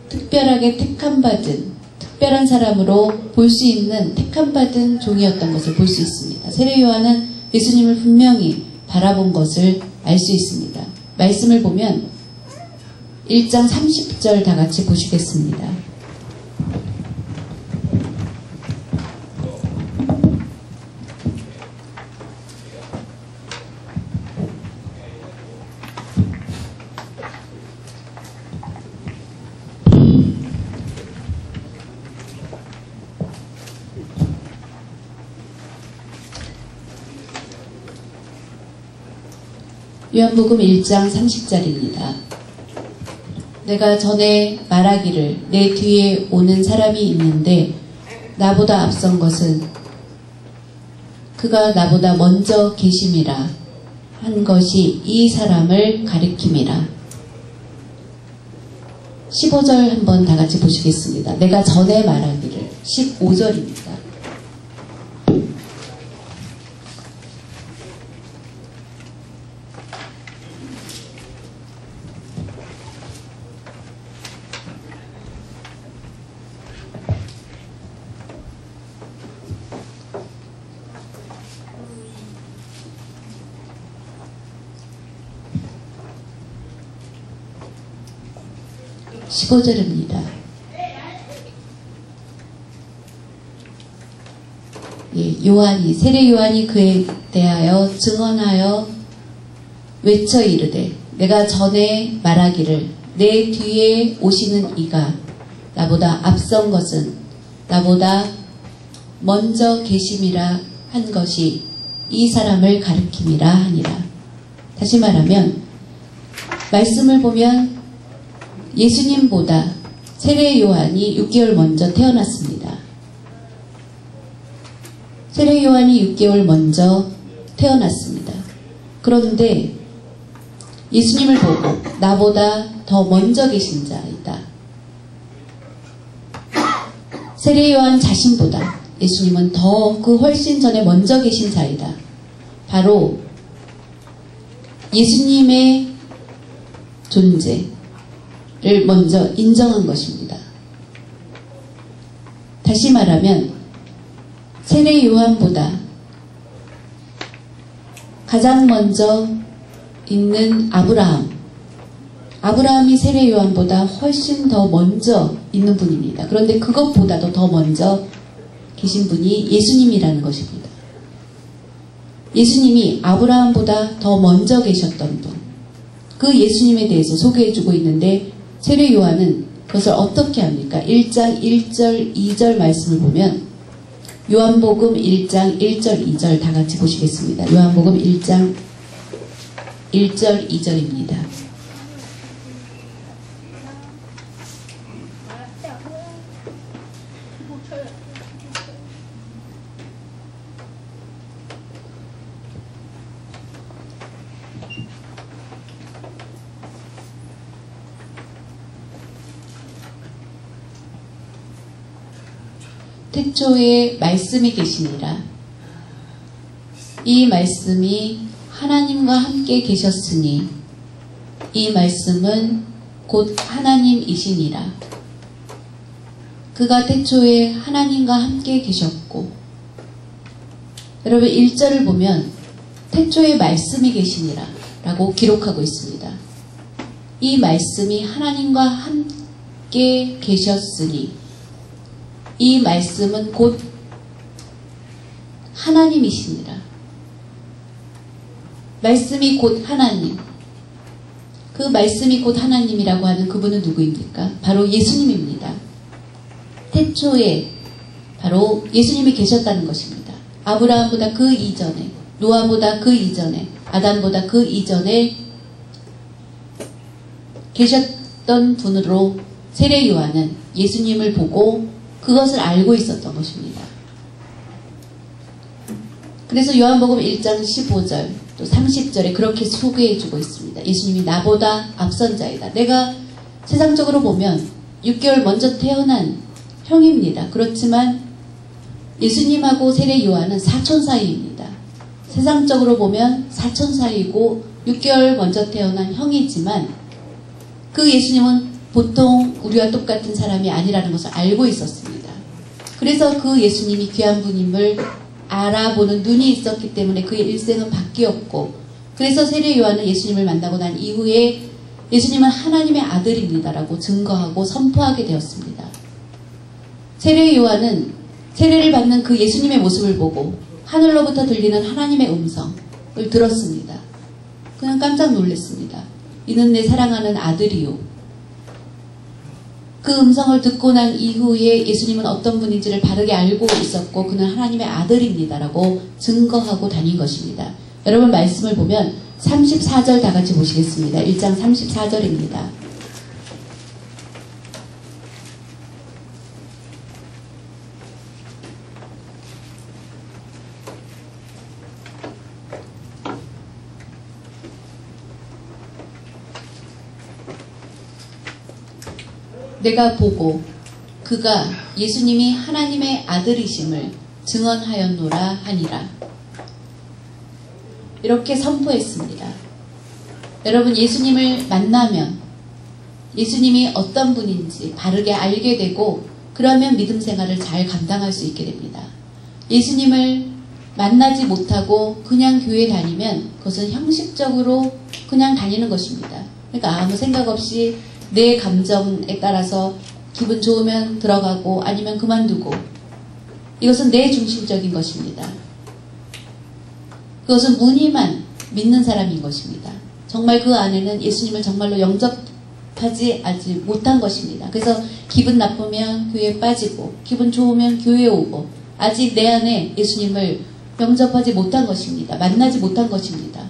특별하게 택함받은, 특별한 사람으로 볼 수 있는 택함받은 종이었던 것을 볼 수 있습니다. 세례 요한은 예수님을 분명히 바라본 것을 알 수 있습니다. 말씀을 보면 1장 30절 다 같이 보시겠습니다. 요한복음 1장 30절입니다. 내가 전에 말하기를 내 뒤에 오는 사람이 있는데 나보다 앞선 것은 그가 나보다 먼저 계심이라 한 것이 이 사람을 가리킴이라. 15절 한번 다 같이 보시겠습니다. 내가 전에 말하기를. 15절입니다. 요한이, 세례 요한이 그에 대하여 증언하여 외쳐 이르되 내가 전에 말하기를 내 뒤에 오시는 이가 나보다 앞선 것은 나보다 먼저 계심이라 한 것이 이 사람을 가리킴이라 하니라. 다시 말하면 말씀을 보면 예수님보다 세례 요한이 6개월 먼저 태어났습니다. 세례 요한이 6개월 먼저 태어났습니다. 그런데 예수님을 보고 나보다 더 먼저 계신 자 있다. 세례 요한 자신보다 예수님은 더 그 훨씬 전에 먼저 계신 자이다. 바로 예수님의 존재를 먼저 인정한 것입니다. 다시 말하면 세례 요한보다 가장 먼저 있는 아브라함이 세례 요한보다 훨씬 더 먼저 있는 분입니다. 그런데 그것보다도 더 먼저 계신 분이 예수님이라는 것입니다. 예수님이 아브라함보다 더 먼저 계셨던 분, 그 예수님에 대해서 소개해주고 있는데 세례 요한은 그것을 어떻게 합니까? 1장 1절 2절 말씀을 보면 요한복음 1장 1절 2절 다 같이 보시겠습니다. 요한복음 1장 1절 2절입니다. 태초에 말씀이 계시니라. 이 말씀이 하나님과 함께 계셨으니 이 말씀은 곧 하나님이시니라. 그가 태초에 하나님과 함께 계셨고, 여러분 1절을 보면 태초에 말씀이 계시니라 라고 기록하고 있습니다. 이 말씀이 하나님과 함께 계셨으니 이 말씀은 곧 하나님이시니라. 말씀이 곧 하나님. 그 말씀이 곧 하나님이라고 하는 그분은 누구입니까? 바로 예수님입니다. 태초에 바로 예수님이 계셨다는 것입니다. 아브라함보다 그 이전에, 노아보다 그 이전에, 아담보다 그 이전에 계셨던 분으로 세례 요한은 예수님을 보고 그것을 알고 있었던 것입니다. 그래서 요한복음 1장 15절 또 30절에 그렇게 소개해주고 있습니다. 예수님이 나보다 앞선 자이다. 내가 세상적으로 보면 6개월 먼저 태어난 형입니다. 그렇지만 예수님하고 세례 요한은 사촌 사이입니다. 세상적으로 보면 사촌 사이고 6개월 먼저 태어난 형이지만 그 예수님은 보통 우리와 똑같은 사람이 아니라는 것을 알고 있었습니다. 그래서 그 예수님이 귀한 분임을 알아보는 눈이 있었기 때문에 그의 일생은 바뀌었고, 그래서 세례 요한은 예수님을 만나고 난 이후에 예수님은 하나님의 아들입니다라고 증거하고 선포하게 되었습니다. 세례 요한은 세례를 받는 그 예수님의 모습을 보고 하늘로부터 들리는 하나님의 음성을 들었습니다. 그냥 깜짝 놀랐습니다. 이는 내 사랑하는 아들이요. 그 음성을 듣고 난 이후에 예수님은 어떤 분인지를 바르게 알고 있었고 그는 하나님의 아들입니다라고 증거하고 다닌 것입니다. 여러분 말씀을 보면 34절 다 같이 보시겠습니다. 1장 34절입니다. 내가 보고 그가 예수님이 하나님의 아들이심을 증언하였노라 하니라. 이렇게 선포했습니다. 여러분 예수님을 만나면 예수님이 어떤 분인지 바르게 알게 되고 그러면 믿음 생활을 잘 감당할 수 있게 됩니다. 예수님을 만나지 못하고 그냥 교회 다니면 그것은 형식적으로 그냥 다니는 것입니다. 그러니까 아무 생각 없이 내 감정에 따라서 기분 좋으면 들어가고 아니면 그만두고, 이것은 내 중심적인 것입니다. 그것은 무늬만 믿는 사람인 것입니다. 정말 그 안에는 예수님을 정말로 영접하지 아직 못한 것입니다. 그래서 기분 나쁘면 교회에 빠지고 기분 좋으면 교회에 오고 아직 내 안에 예수님을 영접하지 못한 것입니다. 만나지 못한 것입니다.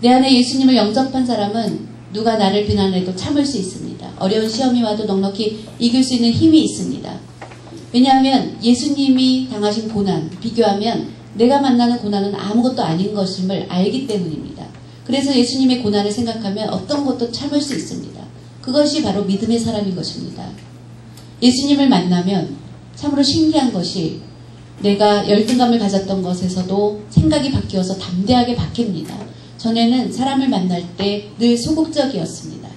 내 안에 예수님을 영접한 사람은 누가 나를 비난해도 참을 수 있습니다. 어려운 시험이 와도 넉넉히 이길 수 있는 힘이 있습니다. 왜냐하면 예수님이 당하신 고난 비교하면 내가 만나는 고난은 아무것도 아닌 것임을 알기 때문입니다. 그래서 예수님의 고난을 생각하면 어떤 것도 참을 수 있습니다. 그것이 바로 믿음의 사람인 것입니다. 예수님을 만나면 참으로 신기한 것이 내가 열등감을 가졌던 것에서도 생각이 바뀌어서 담대하게 바뀝니다. 전에는 사람을 만날 때 늘 소극적이었습니다.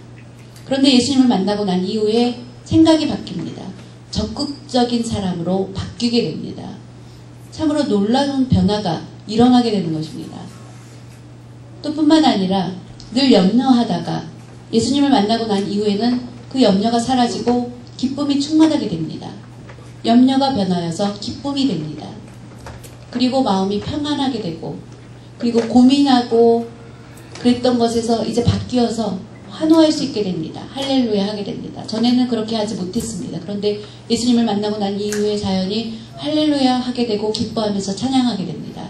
그런데 예수님을 만나고 난 이후에 생각이 바뀝니다. 적극적인 사람으로 바뀌게 됩니다. 참으로 놀라운 변화가 일어나게 되는 것입니다. 또 뿐만 아니라 늘 염려하다가 예수님을 만나고 난 이후에는 그 염려가 사라지고 기쁨이 충만하게 됩니다. 염려가 변하여서 기쁨이 됩니다. 그리고 마음이 평안하게 되고 그리고 고민하고 그랬던 것에서 이제 바뀌어서 환호할 수 있게 됩니다. 할렐루야 하게 됩니다. 전에는 그렇게 하지 못했습니다. 그런데 예수님을 만나고 난 이후의 사연이 할렐루야 하게 되고 기뻐하면서 찬양하게 됩니다.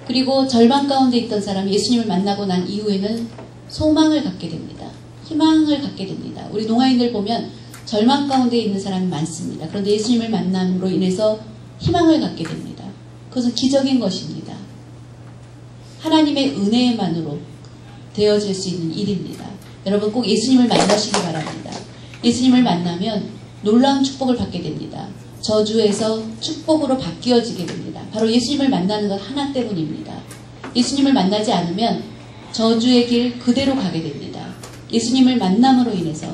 그리고 절망 가운데 있던 사람이 예수님을 만나고 난 이후에는 소망을 갖게 됩니다. 희망을 갖게 됩니다. 우리 동아인들 보면 절망 가운데 있는 사람이 많습니다. 그런데 예수님을 만남으로 인해서 희망을 갖게 됩니다. 그것은 기적인 것입니다. 하나님의 은혜만으로 되어질 수 있는 일입니다. 여러분 꼭 예수님을 만나시기 바랍니다. 예수님을 만나면 놀라운 축복을 받게 됩니다. 저주에서 축복으로 바뀌어지게 됩니다. 바로 예수님을 만나는 것 하나 때문입니다. 예수님을 만나지 않으면 저주의 길 그대로 가게 됩니다. 예수님을 만남으로 인해서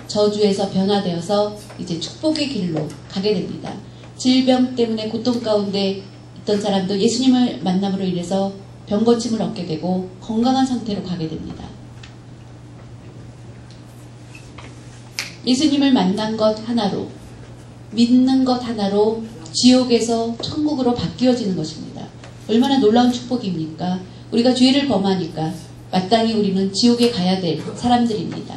저주에서 변화되어서 이제 축복의 길로 가게 됩니다. 질병 때문에 고통 가운데 있던 사람도 예수님을 만남으로 인해서 병고침을 얻게 되고 건강한 상태로 가게 됩니다. 예수님을 만난 것 하나로, 믿는 것 하나로 지옥에서 천국으로 바뀌어지는 것입니다. 얼마나 놀라운 축복입니까? 우리가 죄를 범하니까 마땅히 우리는 지옥에 가야 될 사람들입니다.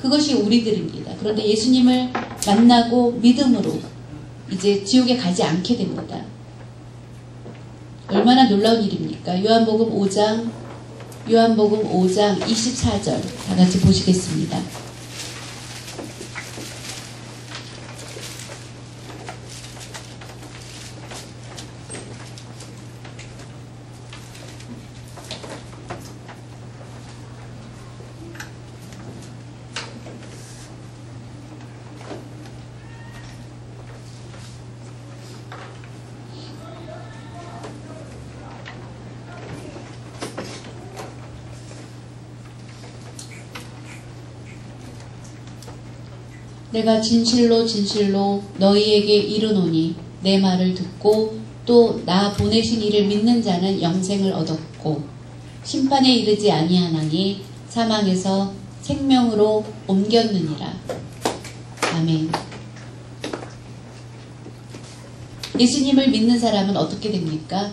그것이 우리들입니다. 그런데 예수님을 만나고 믿음으로 이제 지옥에 가지 않게 됩니다. 얼마나 놀라운 일입니까? 요한복음 5장 24절 다 같이 보시겠습니다. 내가 진실로 진실로 너희에게 이르노니 내 말을 듣고 또 나 보내신 이를 믿는 자는 영생을 얻었고 심판에 이르지 아니하나니 사망에서 생명으로 옮겼느니라. 아멘. 예수님을 믿는 사람은 어떻게 됩니까?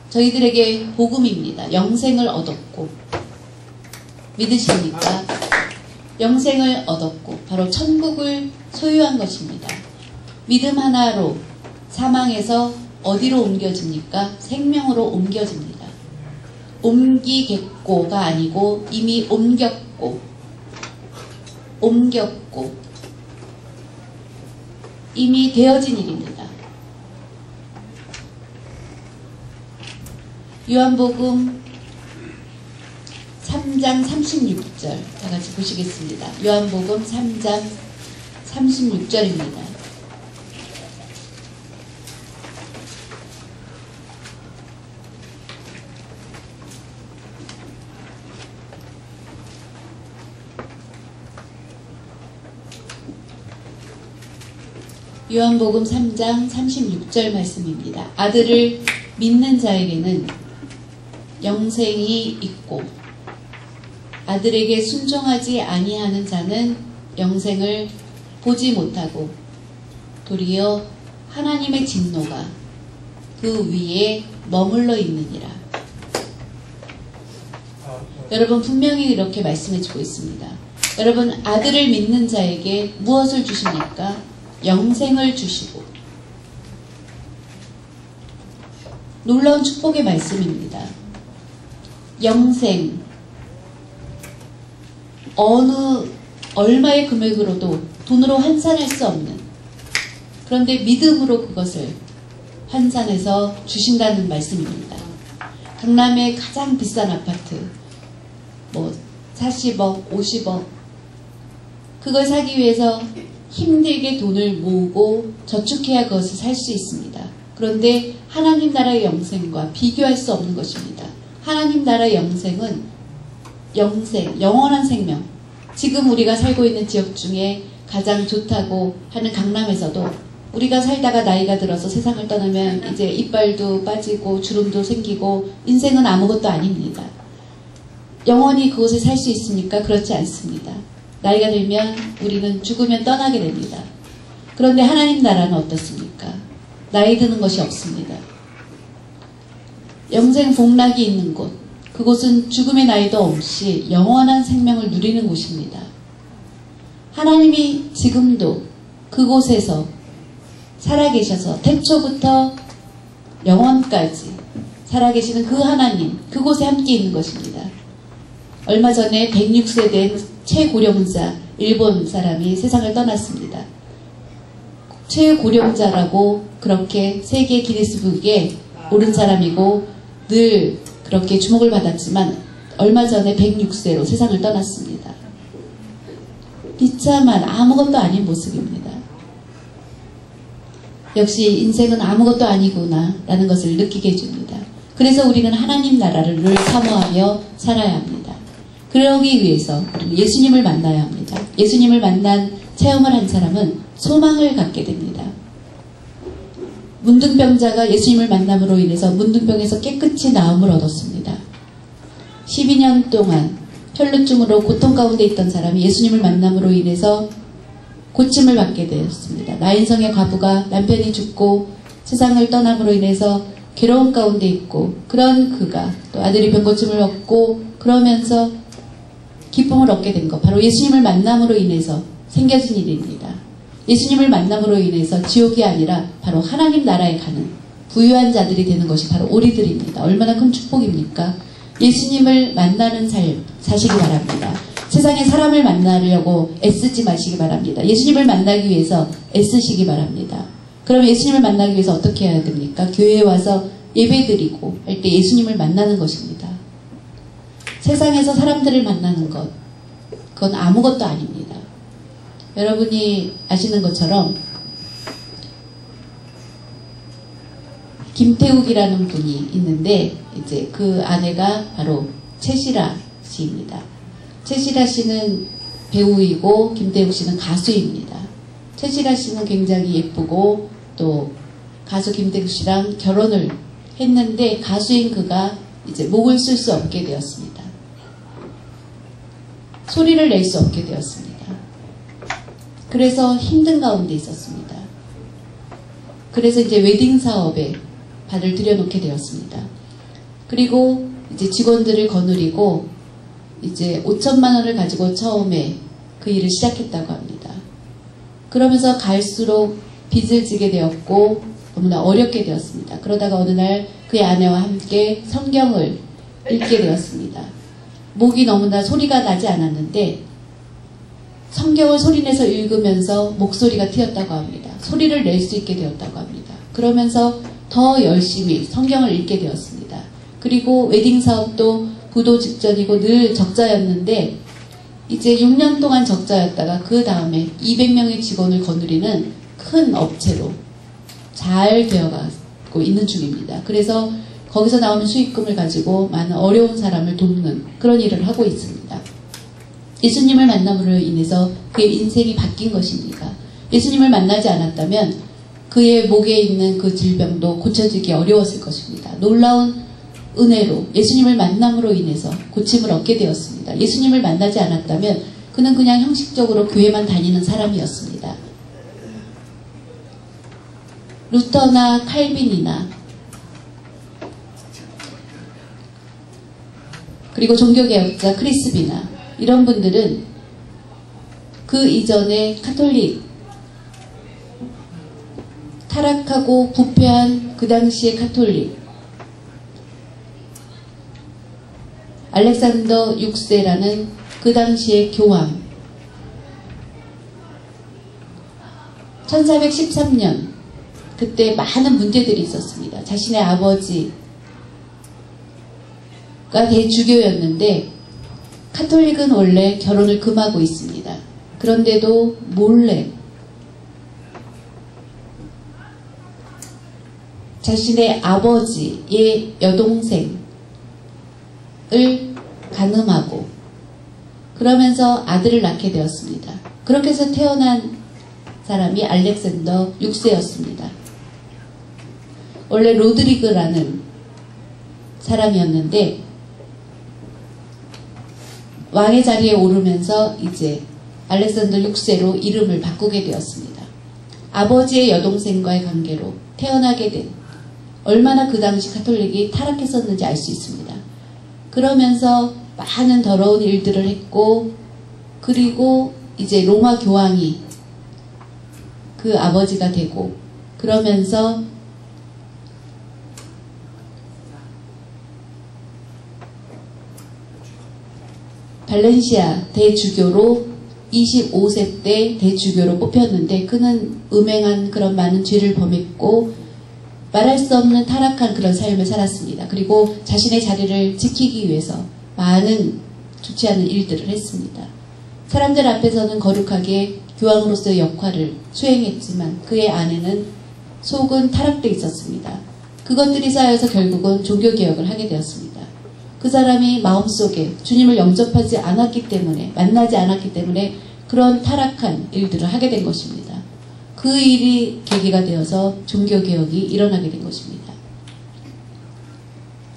저희들에게 복음입니다. 영생을 얻었고 믿으십니까? 영생을 얻었고 바로 천국을 소유한 것입니다. 믿음 하나로 사망에서 어디로 옮겨집니까? 생명으로 옮겨집니다. 옮기겠고가 아니고 이미 옮겼고 이미 되어진 일입니다. 요한복음 3장 36절 다 같이 보시겠습니다. 요한복음 3장 36절입니다. 요한복음 3장 36절 말씀입니다. 아들을 믿는 자에게는 영생이 있고 아들에게 순종하지 아니하는 자는 영생을 보지 못하고 도리어 하나님의 진노가 그 위에 머물러 있느니라. 여러분 분명히 이렇게 말씀해주고 있습니다. 여러분 아들을 믿는 자에게 무엇을 주십니까? 영생을 주시고 놀라운 축복의 말씀입니다. 영생, 얼마의 금액으로도 돈으로 환산할 수 없는, 그런데 믿음으로 그것을 환산해서 주신다는 말씀입니다. 강남의 가장 비싼 아파트, 40억, 50억, 그걸 사기 위해서 힘들게 돈을 모으고 저축해야 그것을 살 수 있습니다. 그런데 하나님 나라의 영생과 비교할 수 없는 것입니다. 하나님 나라의 영생은 영원한 생명. 지금 우리가 살고 있는 지역 중에 가장 좋다고 하는 강남에서도 우리가 살다가 나이가 들어서 세상을 떠나면 이제 이빨도 빠지고 주름도 생기고 인생은 아무것도 아닙니다. 영원히 그곳에 살 수 있습니까? 그렇지 않습니다. 나이가 들면 우리는 죽으면 떠나게 됩니다. 그런데 하나님 나라는 어떻습니까? 나이 드는 것이 없습니다. 영생 복락이 있는 곳, 그곳은 죽음의 나이도 없이 영원한 생명을 누리는 곳입니다. 하나님이 지금도 그곳에서 살아계셔서 태초부터 영원까지 살아계시는 그 하나님, 그곳에 함께 있는 것입니다. 얼마 전에 106세 된 최고령자 일본 사람이 세상을 떠났습니다. 최고령자라고 그렇게 세계 기네스북에 오른 사람이고 늘 그렇게 주목을 받았지만 얼마 전에 106세로 세상을 떠났습니다. 비참한 아무것도 아닌 모습입니다. 역시 인생은 아무것도 아니구나 라는 것을 느끼게 해줍니다. 그래서 우리는 하나님 나라를 늘 사모하며 살아야 합니다. 그러기 위해서 예수님을 만나야 합니다. 예수님을 만난 체험을 한 사람은 소망을 갖게 됩니다. 문둥병자가 예수님을 만남으로 인해서 문둥병에서 깨끗이 나음을 얻었습니다. 12년 동안 혈루증으로 고통 가운데 있던 사람이 예수님을 만남으로 인해서 고침을 받게 되었습니다. 나인성의 과부가 남편이 죽고 세상을 떠남으로 인해서 괴로움 가운데 있고, 그런 그가 또 아들이 병고침을 얻고 그러면서 기쁨을 얻게 된 것, 바로 예수님을 만남으로 인해서 생겨진 일입니다. 예수님을 만남으로 인해서 지옥이 아니라 바로 하나님 나라에 가는 부유한 자들이 되는 것이 바로 우리들입니다. 얼마나 큰 축복입니까? 예수님을 만나는 삶 사시기 바랍니다. 세상에 사람을 만나려고 애쓰지 마시기 바랍니다. 예수님을 만나기 위해서 애쓰시기 바랍니다. 그럼 예수님을 만나기 위해서 어떻게 해야 됩니까? 교회에 와서 예배드리고 할 때 예수님을 만나는 것입니다. 세상에서 사람들을 만나는 것, 그건 아무것도 아닙니다. 여러분이 아시는 것처럼 김태욱이라는 분이 있는데 이제 그 아내가 바로 최시라 씨입니다. 최시라 씨는 배우이고 김태욱 씨는 가수입니다. 최시라 씨는 굉장히 예쁘고 또 가수 김태욱 씨랑 결혼을 했는데 가수인 그가 이제 목을 쓸 수 없게 되었습니다. 소리를 낼 수 없게 되었습니다. 그래서 힘든 가운데 있었습니다. 그래서 이제 웨딩 사업에 발을 들여놓게 되었습니다. 그리고 이제 직원들을 거느리고 이제 5천만 원을 가지고 처음에 그 일을 시작했다고 합니다. 그러면서 갈수록 빚을 지게 되었고 너무나 어렵게 되었습니다. 그러다가 어느 날 그의 아내와 함께 성경을 읽게 되었습니다. 목이 너무나 소리가 나지 않았는데 성경을 소리내서 읽으면서 목소리가 트였다고 합니다. 소리를 낼 수 있게 되었다고 합니다. 그러면서 더 열심히 성경을 읽게 되었습니다. 그리고 웨딩 사업도 부도 직전이고 늘 적자였는데 이제 6년 동안 적자였다가 그 다음에 200명의 직원을 거느리는 큰 업체로 잘 되어가고 있는 중입니다. 그래서 거기서 나오는 수익금을 가지고 많은 어려운 사람을 돕는 그런 일을 하고 있습니다. 예수님을 만남으로 인해서 그의 인생이 바뀐 것입니다. 예수님을 만나지 않았다면 그의 목에 있는 그 질병도 고쳐지기 어려웠을 것입니다. 놀라운 은혜로 예수님을 만남으로 인해서 고침을 얻게 되었습니다. 예수님을 만나지 않았다면 그는 그냥 형식적으로 교회만 다니는 사람이었습니다. 루터나 칼빈이나 그리고 종교개혁자 크리스비나 이런 분들은 그 이전에 카톨릭 타락하고 부패한 그 당시의 카톨릭 알렉산더 6세라는 그 당시의 교황, 1413년 그때 많은 문제들이 있었습니다. 자신의 아버지가 대주교였는데 카톨릭은 원래 결혼을 금하고 있습니다. 그런데도 몰래 자신의 아버지의 여동생을 간음하고 그러면서 아들을 낳게 되었습니다. 그렇게 해서 태어난 사람이 알렉산더 6세였습니다. 원래 로드리그라는 사람이었는데 왕의 자리에 오르면서 이제 알렉산더 6세로 이름을 바꾸게 되었습니다. 아버지의 여동생과의 관계로 태어나게 된, 얼마나 그 당시 카톨릭이 타락했었는지 알 수 있습니다. 그러면서 많은 더러운 일들을 했고, 그리고 이제 로마 교황이 그 아버지가 되고, 그러면서 발렌시아 대주교로 25세 때 대주교로 뽑혔는데, 그는 음행한 그런 많은 죄를 범했고 말할 수 없는 타락한 그런 삶을 살았습니다. 그리고 자신의 자리를 지키기 위해서 많은 좋지 않은 일들을 했습니다. 사람들 앞에서는 거룩하게 교황으로서의 역할을 수행했지만 그의 안에는 속은 타락되어 있었습니다. 그것들이 쌓여서 결국은 종교개혁을 하게 되었습니다. 그 사람이 마음속에 주님을 영접하지 않았기 때문에, 만나지 않았기 때문에 그런 타락한 일들을 하게 된 것입니다. 그 일이 계기가 되어서 종교개혁이 일어나게 된 것입니다.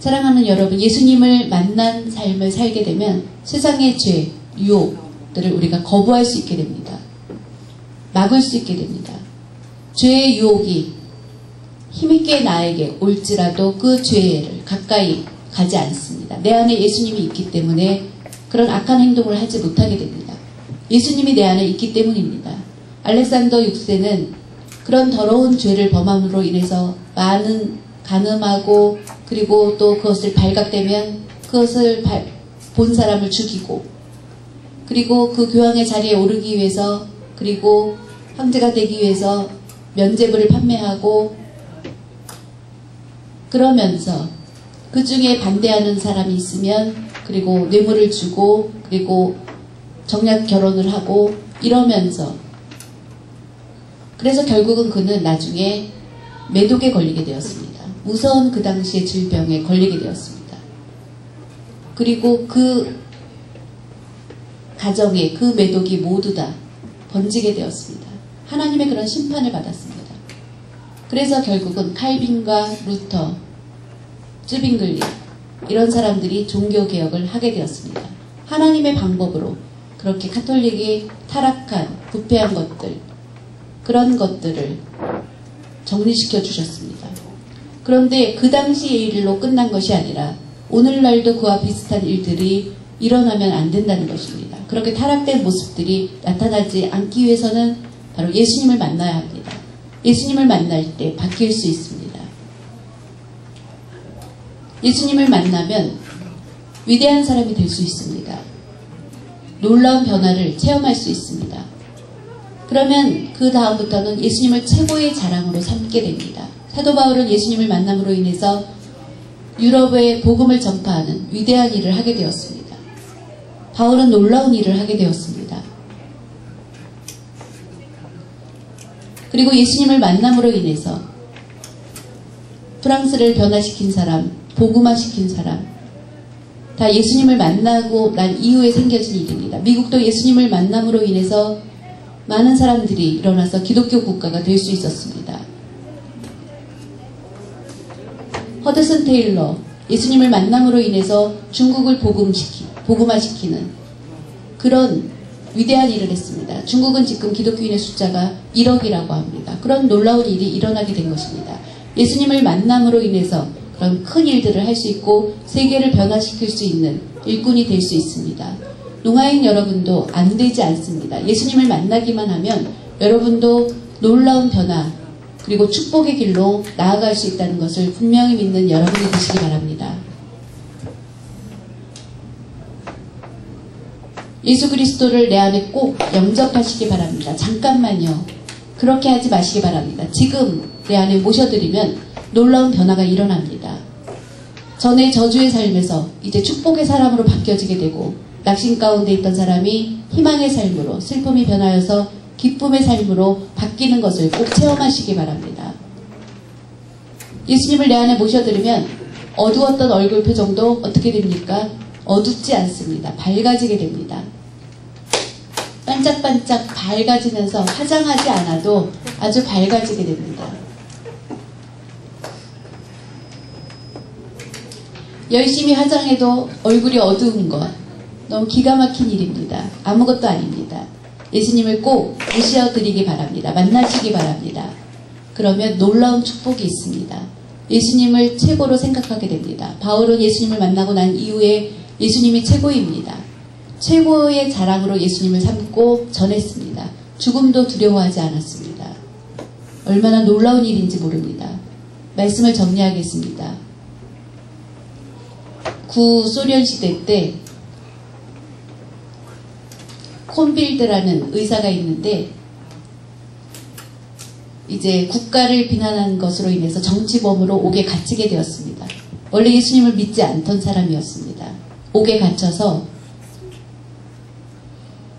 사랑하는 여러분, 예수님을 만난 삶을 살게 되면 세상의 죄, 유혹들을 우리가 거부할 수 있게 됩니다. 막을 수 있게 됩니다. 죄의 유혹이 힘있게 나에게 올지라도 그 죄를 가까이 가지 않습니다. 내 안에 예수님이 있기 때문에 그런 악한 행동을 하지 못하게 됩니다. 예수님이 내 안에 있기 때문입니다. 알렉산더 6세는 그런 더러운 죄를 범함으로 인해서 많은 간음하고, 그리고 또 그것을 발각되면 그것을 본 사람을 죽이고, 그리고 그 교황의 자리에 오르기 위해서, 그리고 황제가 되기 위해서 면죄부를 판매하고, 그러면서 그 중에 반대하는 사람이 있으면 그리고 뇌물을 주고, 그리고 정략 결혼을 하고 이러면서, 그래서 결국은 그는 나중에 매독에 걸리게 되었습니다. 무서운 그 당시의 질병에 걸리게 되었습니다. 그리고 그 가정에 그 매독이 모두 다 번지게 되었습니다. 하나님의 그런 심판을 받았습니다. 그래서 결국은 칼빈과 루터, 쯔빙글리 이런 사람들이 종교개혁을 하게 되었습니다. 하나님의 방법으로 그렇게 카톨릭이 타락한, 부패한 것들, 그런 것들을 정리시켜 주셨습니다. 그런데 그 당시의 일로 끝난 것이 아니라 오늘날도 그와 비슷한 일들이 일어나면 안 된다는 것입니다. 그렇게 타락된 모습들이 나타나지 않기 위해서는 바로 예수님을 만나야 합니다. 예수님을 만날 때 바뀔 수 있습니다. 예수님을 만나면 위대한 사람이 될 수 있습니다. 놀라운 변화를 체험할 수 있습니다. 그러면 그 다음부터는 예수님을 최고의 자랑으로 삼게 됩니다. 사도 바울은 예수님을 만남으로 인해서 유럽에 복음을 전파하는 위대한 일을 하게 되었습니다. 바울은 놀라운 일을 하게 되었습니다. 그리고 예수님을 만남으로 인해서 프랑스를 변화시킨 사람, 복음화시킨 사람, 다 예수님을 만나고 난 이후에 생겨진 일입니다. 미국도 예수님을 만남으로 인해서 많은 사람들이 일어나서 기독교 국가가 될 수 있었습니다. 허드슨 테일러, 예수님을 만남으로 인해서 중국을 복음화시키는 그런 위대한 일을 했습니다. 중국은 지금 기독교인의 숫자가 1억이라고 합니다. 그런 놀라운 일이 일어나게 된 것입니다. 예수님을 만남으로 인해서 그런 큰 일들을 할 수 있고 세계를 변화시킬 수 있는 일꾼이 될 수 있습니다. 농아인 여러분도 안 되지 않습니다. 예수님을 만나기만 하면 여러분도 놀라운 변화 그리고 축복의 길로 나아갈 수 있다는 것을 분명히 믿는 여러분이 되시기 바랍니다. 예수 그리스도를 내 안에 꼭 영접하시기 바랍니다. 잠깐만요. 그렇게 하지 마시기 바랍니다. 지금 내 안에 모셔드리면 놀라운 변화가 일어납니다. 전에 저주의 삶에서 이제 축복의 사람으로 바뀌어지게 되고, 낙심 가운데 있던 사람이 희망의 삶으로, 슬픔이 변하여서 기쁨의 삶으로 바뀌는 것을 꼭 체험하시기 바랍니다. 예수님을 내 안에 모셔드리면 어두웠던 얼굴 표정도 어떻게 됩니까? 어둡지 않습니다. 밝아지게 됩니다. 반짝반짝 밝아지면서 화장하지 않아도 아주 밝아지게 됩니다. 열심히 화장해도 얼굴이 어두운 것, 너무 기가 막힌 일입니다. 아무것도 아닙니다. 예수님을 꼭 모셔드리기 바랍니다. 만나시기 바랍니다. 그러면 놀라운 축복이 있습니다. 예수님을 최고로 생각하게 됩니다. 바울은 예수님을 만나고 난 이후에 예수님이 최고입니다. 최고의 자랑으로 예수님을 삼고 전했습니다. 죽음도 두려워하지 않았습니다. 얼마나 놀라운 일인지 모릅니다. 말씀을 정리하겠습니다. 구소련 시대 때 콘빌드라는 의사가 있는데, 이제 국가를 비난한 것으로 인해서 정치범으로 옥에 갇히게 되었습니다. 원래 예수님을 믿지 않던 사람이었습니다. 옥에 갇혀서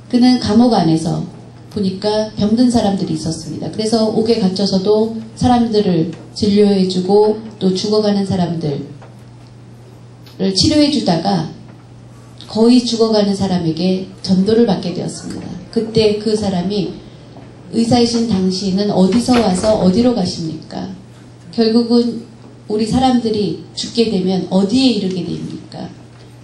그는 감옥 안에서 보니까 병든 사람들이 있었습니다. 그래서 옥에 갇혀서도 사람들을 진료해주고 또 죽어가는 사람들을 치료해주다가 거의 죽어가는 사람에게 전도를 받게 되었습니다. 그때 그 사람이, 의사이신 당신은 어디서 와서 어디로 가십니까? 결국은 우리 사람들이 죽게 되면 어디에 이르게 됩니까?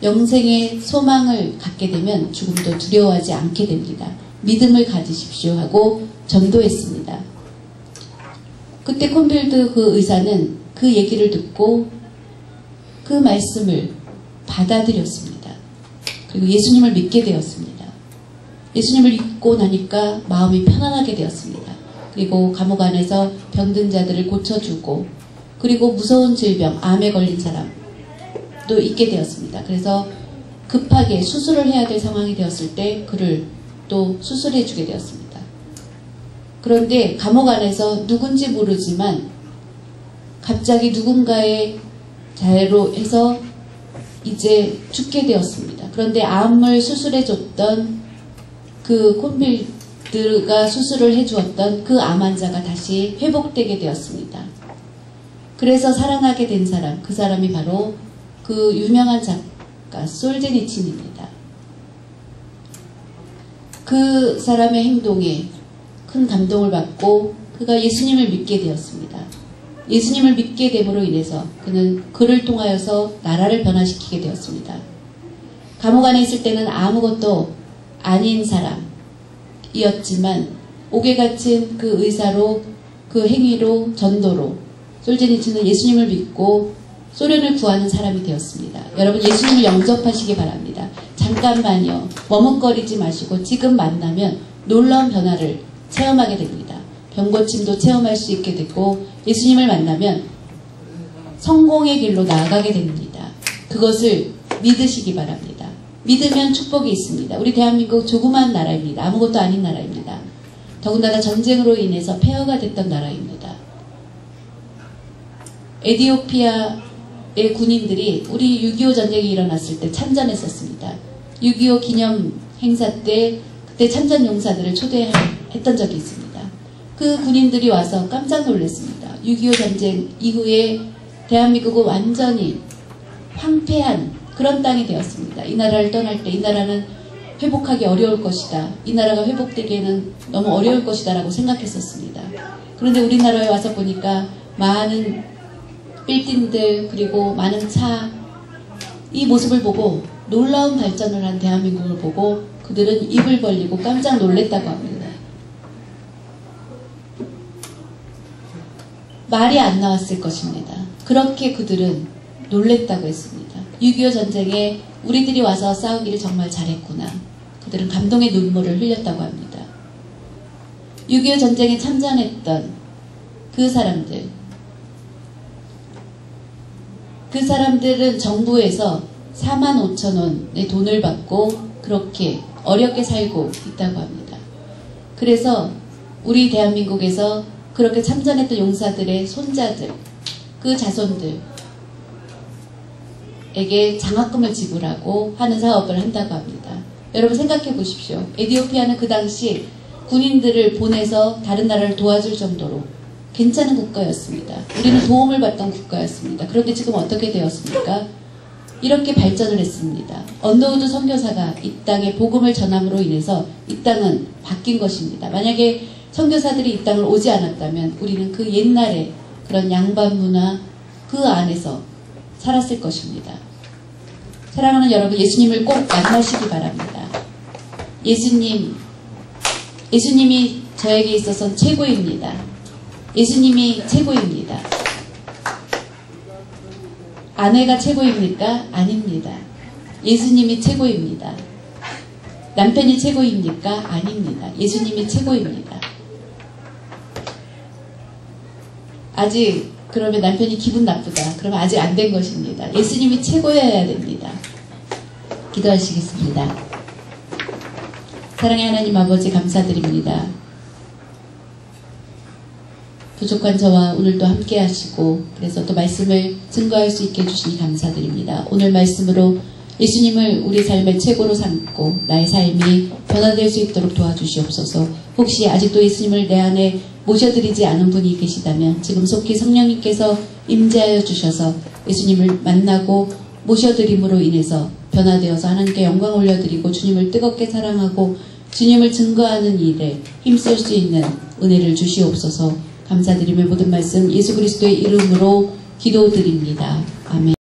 영생의 소망을 갖게 되면 죽음도 두려워하지 않게 됩니다. 믿음을 가지십시오 하고 전도했습니다. 그때 콘빌드 그 의사는 그 얘기를 듣고 그 말씀을 받아들였습니다. 그리고 예수님을 믿게 되었습니다. 예수님을 믿고 나니까 마음이 편안하게 되었습니다. 그리고 감옥 안에서 병든 자들을 고쳐주고, 그리고 무서운 질병, 암에 걸린 사람도 있게 되었습니다. 그래서 급하게 수술을 해야 될 상황이 되었을 때 그를 또 수술해주게 되었습니다. 그런데 감옥 안에서 누군지 모르지만 갑자기 누군가의 자해로 해서 이제 죽게 되었습니다. 그런데 암을 수술해줬던 그 콘빌드가 수술을 해주었던 그 암 환자가 다시 회복되게 되었습니다. 그래서 살아나게 된 사람, 그 사람이 바로 그 유명한 작가 솔제니친입니다. 그 사람의 행동에 큰 감동을 받고 그가 예수님을 믿게 되었습니다. 예수님을 믿게 됨으로 인해서 그는 그를 통하여서 나라를 변화시키게 되었습니다. 감옥 안에 있을 때는 아무것도 아닌 사람이었지만 옥에 갇힌 그 의사로, 그 행위로, 전도로 솔제니친은 예수님을 믿고 소련을 구하는 사람이 되었습니다. 여러분, 예수님을 영접하시기 바랍니다. 잠깐만요. 머뭇거리지 마시고 지금 만나면 놀라운 변화를 체험하게 됩니다. 병고침도 체험할 수 있게 되고 예수님을 만나면 성공의 길로 나아가게 됩니다. 그것을 믿으시기 바랍니다. 믿으면 축복이 있습니다. 우리 대한민국 조그만 나라입니다. 아무것도 아닌 나라입니다. 더군다나 전쟁으로 인해서 폐허가 됐던 나라입니다. 에티오피아의 군인들이 우리 6.25 전쟁이 일어났을 때 참전했었습니다. 6.25 기념 행사 때 그때 참전 용사들을 초대했던 적이 있습니다. 그 군인들이 와서 깜짝 놀랐습니다. 6.25 전쟁 이후에 대한민국은 완전히 황폐한 그런 땅이 되었습니다. 이 나라를 떠날 때 이 나라는 회복하기 어려울 것이다. 이 나라가 회복되기에는 너무 어려울 것이다 라고 생각했었습니다. 그런데 우리나라에 와서 보니까 많은 빌딩들 그리고 많은 차, 이 모습을 보고 놀라운 발전을 한 대한민국을 보고 그들은 입을 벌리고 깜짝 놀랐다고 합니다. 말이 안 나왔을 것입니다. 그렇게 그들은 놀랬다고 했습니다. 6.25 전쟁에 우리들이 와서 싸우기를 정말 잘했구나. 그들은 감동의 눈물을 흘렸다고 합니다. 6.25 전쟁에 참전했던 그 사람들은 정부에서 45,000원의 돈을 받고 그렇게 어렵게 살고 있다고 합니다. 그래서 우리 대한민국에서 그렇게 참전했던 용사들의 손자들, 그 자손들에게 장학금을 지불하고 하는 사업을 한다고 합니다. 여러분 생각해 보십시오. 에티오피아는 그 당시 군인들을 보내서 다른 나라를 도와줄 정도로 괜찮은 국가였습니다. 우리는 도움을 받던 국가였습니다. 그런데 지금 어떻게 되었습니까? 이렇게 발전을 했습니다. 언더우드 선교사가 이 땅에 복음을 전함으로 인해서 이 땅은 바뀐 것입니다. 만약에 선교사들이 이 땅을 오지 않았다면 우리는 그 옛날의 그런 양반 문화 그 안에서 살았을 것입니다. 사랑하는 여러분, 예수님을 꼭 만나시기 바랍니다. 예수님이 저에게 있어서는 최고입니다. 예수님이 최고입니다. 아내가 최고입니까? 아닙니다. 예수님이 최고입니다. 남편이 최고입니까? 아닙니다. 예수님이 최고입니다. 아직 그러면 남편이 기분 나쁘다. 그러면 아직 안 된 것입니다. 예수님이 최고여야 됩니다. 기도하시겠습니다. 사랑의 하나님 아버지 감사드립니다. 부족한 저와 오늘도 함께 하시고 그래서 또 말씀을 증거할 수 있게 해주시니 감사드립니다. 오늘 말씀으로 예수님을 우리 삶의 최고로 삼고 나의 삶이 변화될 수 있도록 도와주시옵소서. 혹시 아직도 예수님을 내 안에 모셔드리지 않은 분이 계시다면 지금 속히 성령님께서 임재하여 주셔서 예수님을 만나고 모셔드림으로 인해서 변화되어서 하나님께 영광 올려드리고 주님을 뜨겁게 사랑하고 주님을 증거하는 일에 힘쓸 수 있는 은혜를 주시옵소서. 감사드리며 모든 말씀 예수 그리스도의 이름으로 기도드립니다. 아멘.